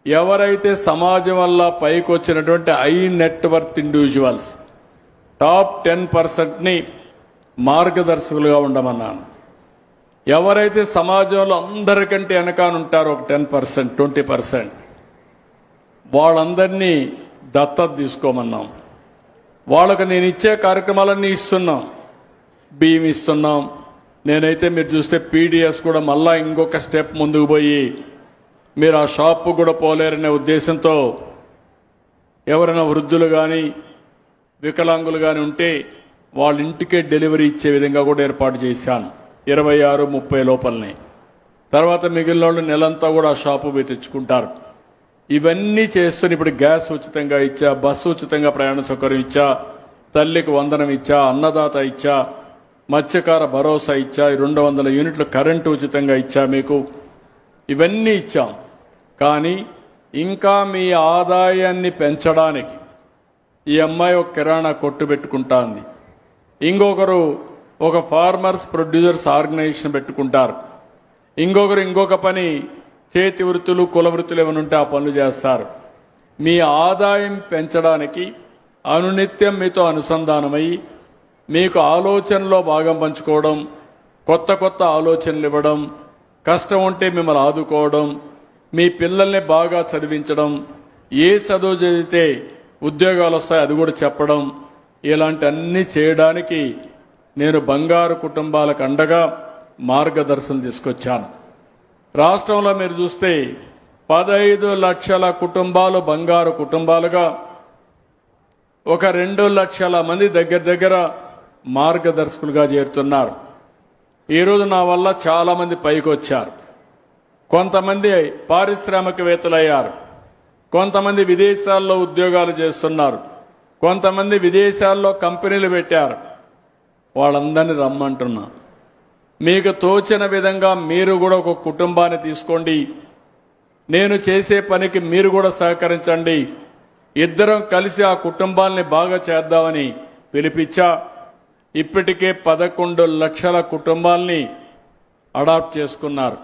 ఎవరైతే సమాజం వల్ల పైకి వచ్చినటువంటి హై నెట్వర్త్ ఇండివిజువల్స్ టాప్ 10%ని మార్గదర్శకులుగా ఉండమన్నాను. ఎవరైతే సమాజంలో అందరికంటే వెనకానుంటారో ఒక 10%, 20% వాళ్ళందరినీ దత్తత తీసుకోమన్నాం. వాళ్ళకు నేను ఇచ్చే కార్యక్రమాలన్నీ ఇస్తున్నాం. బియ్యం ఇస్తున్నాం. నేనైతే మీరు చూస్తే పీడిఎస్ కూడా మళ్ళా ఇంకొక స్టెప్ ముందుకు పోయి మీరు ఆ షాపు కూడా పోలేరనే ఉద్దేశంతో ఎవరైనా వృద్ధులు కానీ వికలాంగులు కానీ ఉంటే వాళ్ళ ఇంటికే డెలివరీ ఇచ్చే విధంగా కూడా ఏర్పాటు చేశాను 26-30 లోపలనే. తర్వాత మిగిలిన వాళ్ళు నెలంతా కూడా ఆ షాపు పోయి తెచ్చుకుంటారు. ఇవన్నీ చేస్తున్న ఇప్పుడు గ్యాస్ ఉచితంగా ఇచ్చా, బస్సు ఉచితంగా ప్రయాణ సౌకర్యం ఇచ్చా, తల్లికి వందనం ఇచ్చా, అన్నదాత ఇచ్చా, మత్స్యకార భరోసా ఇచ్చా, 200 యూనిట్లు కరెంటు ఉచితంగా ఇచ్చా మీకు. ఇవన్నీ ఇచ్చాం. కానీ ఇంకా మీ ఆదాయాన్ని పెంచడానికి ఈ అమ్మాయి ఒక కిరాణా కొట్టు పెట్టుకుంటాంది, ఇంకొకరు ఒక ఫార్మర్స్ ప్రొడ్యూసర్స్ ఆర్గనైజేషన్ పెట్టుకుంటారు, ఇంకొకరు ఇంకొక పని చేతి వృత్తులు కుల వృత్తులు ఏమైనా ఉంటే ఆ పనులు చేస్తారు. మీ ఆదాయం పెంచడానికి అనునిత్యం మీతో అనుసంధానమై మీకు ఆలోచనలో భాగం పంచుకోవడం, కొత్త కొత్త ఆలోచనలు ఇవ్వడం, కష్టం ఉంటే మిమ్మల్ని ఆదుకోవడం, మీ పిల్లల్ని బాగా చదివించడం, ఏ చదువు చదివితే ఉద్యోగాలు వస్తాయి అది కూడా చెప్పడం, ఇలాంటి అన్ని చేయడానికి నేను బంగారు కుటుంబాలకు అండగా మార్గదర్శనం తీసుకొచ్చాను. రాష్ట్రంలో మీరు చూస్తే 15 లక్షల కుటుంబాలు బంగారు కుటుంబాలుగా, ఒక 2 లక్షల మంది దగ్గర మార్గదర్శకులుగా చేరుతున్నారు. ఈరోజు నా వల్ల చాలా మంది పైకి వచ్చారు. కొంతమంది పారిశ్రామికవేత్తలయ్యారు, కొంతమంది విదేశాల్లో ఉద్యోగాలు చేస్తున్నారు, కొంతమంది విదేశాల్లో కంపెనీలు పెట్టారు. వాళ్ళందరినీ రమ్మంటున్నా. మీకు తోచిన విధంగా మీరు కూడా ఒక కుటుంబాన్ని తీసుకోండి. నేను చేసే పనికి మీరు కూడా సహకరించండి. ఇద్దరం కలిసి ఆ కుటుంబాల్ని బాగా చేద్దామని పిలిపించా. ఇప్పటికే 11 లక్షల కుటుంబాల్ని అడాప్ట్ చేసుకున్నారు.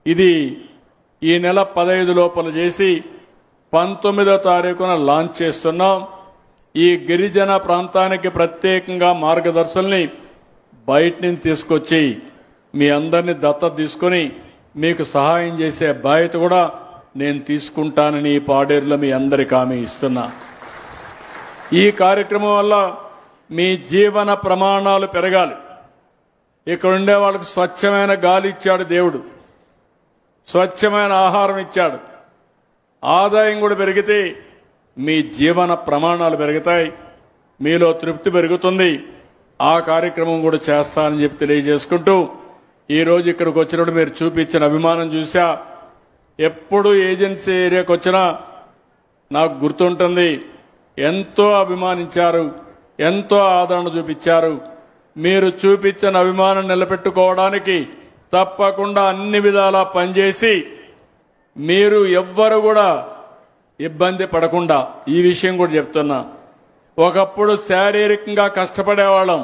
ఇది ఈ నెల 15 లోపల చేసి 19వ తారీఖున లాంచ్ చేస్తున్నాం. ఈ గిరిజన ప్రాంతానికి ప్రత్యేకంగా మార్గదర్శకుల్ని బయట నుంచి తీసుకొచ్చి మీ అందరినీ దత్తత తీసుకొని మీకు సహాయం చేసే బాధ్యత కూడా నేను తీసుకుంటానని ఈ పాడేరులో మీ అందరికీ హామీ ఇస్తున్నా. ఈ కార్యక్రమం వల్ల మీ జీవన ప్రమాణాలు పెరగాలి. ఇక్కడ ఉండే వాళ్ళకు స్వచ్ఛమైన గాలి ఇచ్చాడు దేవుడు, స్వచ్ఛమైన ఆహారం ఇచ్చాడు. ఆదాయం కూడా పెరిగితే మీ జీవన ప్రమాణాలు పెరుగుతాయి, మీలో తృప్తి పెరుగుతుంది. ఆ కార్యక్రమం కూడా చేస్తానని చెప్పి తెలియజేసుకుంటూ ఈరోజు ఇక్కడికి వచ్చినప్పుడు మీరు చూపించిన అభిమానం చూసా. ఎప్పుడు ఏజెన్సీ ఏరియాకి వచ్చినా నాకు గుర్తుంటుంది. ఎంతో అభిమానించారు, ఎంతో ఆదరణ చూపించారు. మీరు చూపించిన అభిమానం నిలబెట్టుకోవడానికి తప్పకుండా అన్ని విధాలా పనిచేసి మీరు ఎవ్వరు కూడా ఇబ్బంది పడకుండా, ఈ విషయం కూడా చెప్తున్నా. ఒకప్పుడు శారీరకంగా కష్టపడేవాళ్ళం,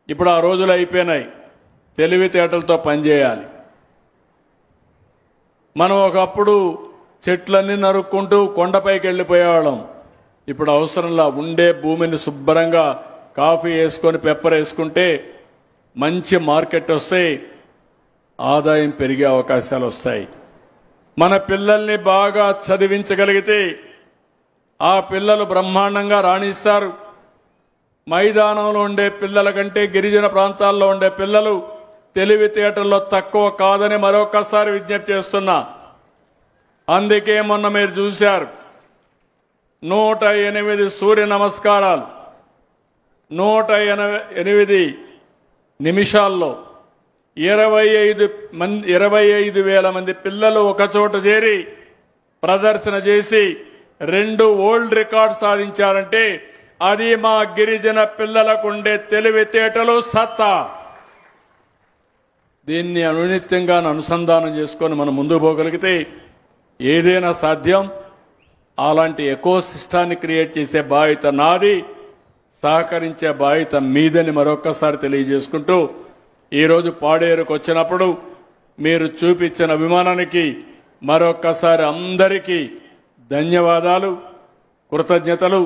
ఇప్పుడు ఆ రోజులు అయిపోయినాయి. తెలివితేటలతో పనిచేయాలి. మనం ఒకప్పుడు చెట్లన్నీ నరుక్కుంటూ కొండపైకి వెళ్ళిపోయేవాళ్ళం. ఇప్పుడు అవసరంలా ఉండే భూమిని శుభ్రంగా కాఫీ వేసుకొని పెప్పర్ వేసుకుంటే మంచి మార్కెట్ వస్తే ఆదాయం పెరిగే అవకాశాలు వస్తాయి. మన పిల్లల్ని బాగా చదివించగలిగితే ఆ పిల్లలు బ్రహ్మాండంగా రాణిస్తారు. మైదానంలో ఉండే పిల్లల కంటే గిరిజన ప్రాంతాల్లో ఉండే పిల్లలు తెలివితేటల్లో తక్కువ కాదని మరొకసారి విజ్ఞప్తి చేస్తున్నా. అందుకే మొన్న మీరు చూశారు 108 సూర్య నమస్కారాలు 108 నిమిషాల్లో 25,000 మంది పిల్లలు ఒకచోట చేరి ప్రదర్శన చేసి 2 వరల్డ్ రికార్డ్ సాధించారంటే అది మా గిరిజన పిల్లలకు ఉండే తెలివితేటలు సత్తా. దీన్ని అనునిత్యంగా అనుసంధానం చేసుకొని మనం ముందుకు పోగలిగితే ఏదైనా సాధ్యం. అలాంటి ఎకో సిస్టాన్ని క్రియేట్ చేసే బాధ్యత నాది, సహకరించే బాధ్యత మీదని మరొక్కసారి తెలియజేసుకుంటూ ఈరోజు పాడేరుకు వచ్చినప్పుడు మీరు చూపించిన అభిమానానికి మరొక్కసారి అందరికీ ధన్యవాదాలు, కృతజ్ఞతలు.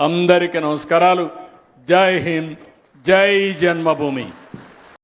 అందరికీ నమస్కారాలు. జై హింద్, జై జన్మభూమి.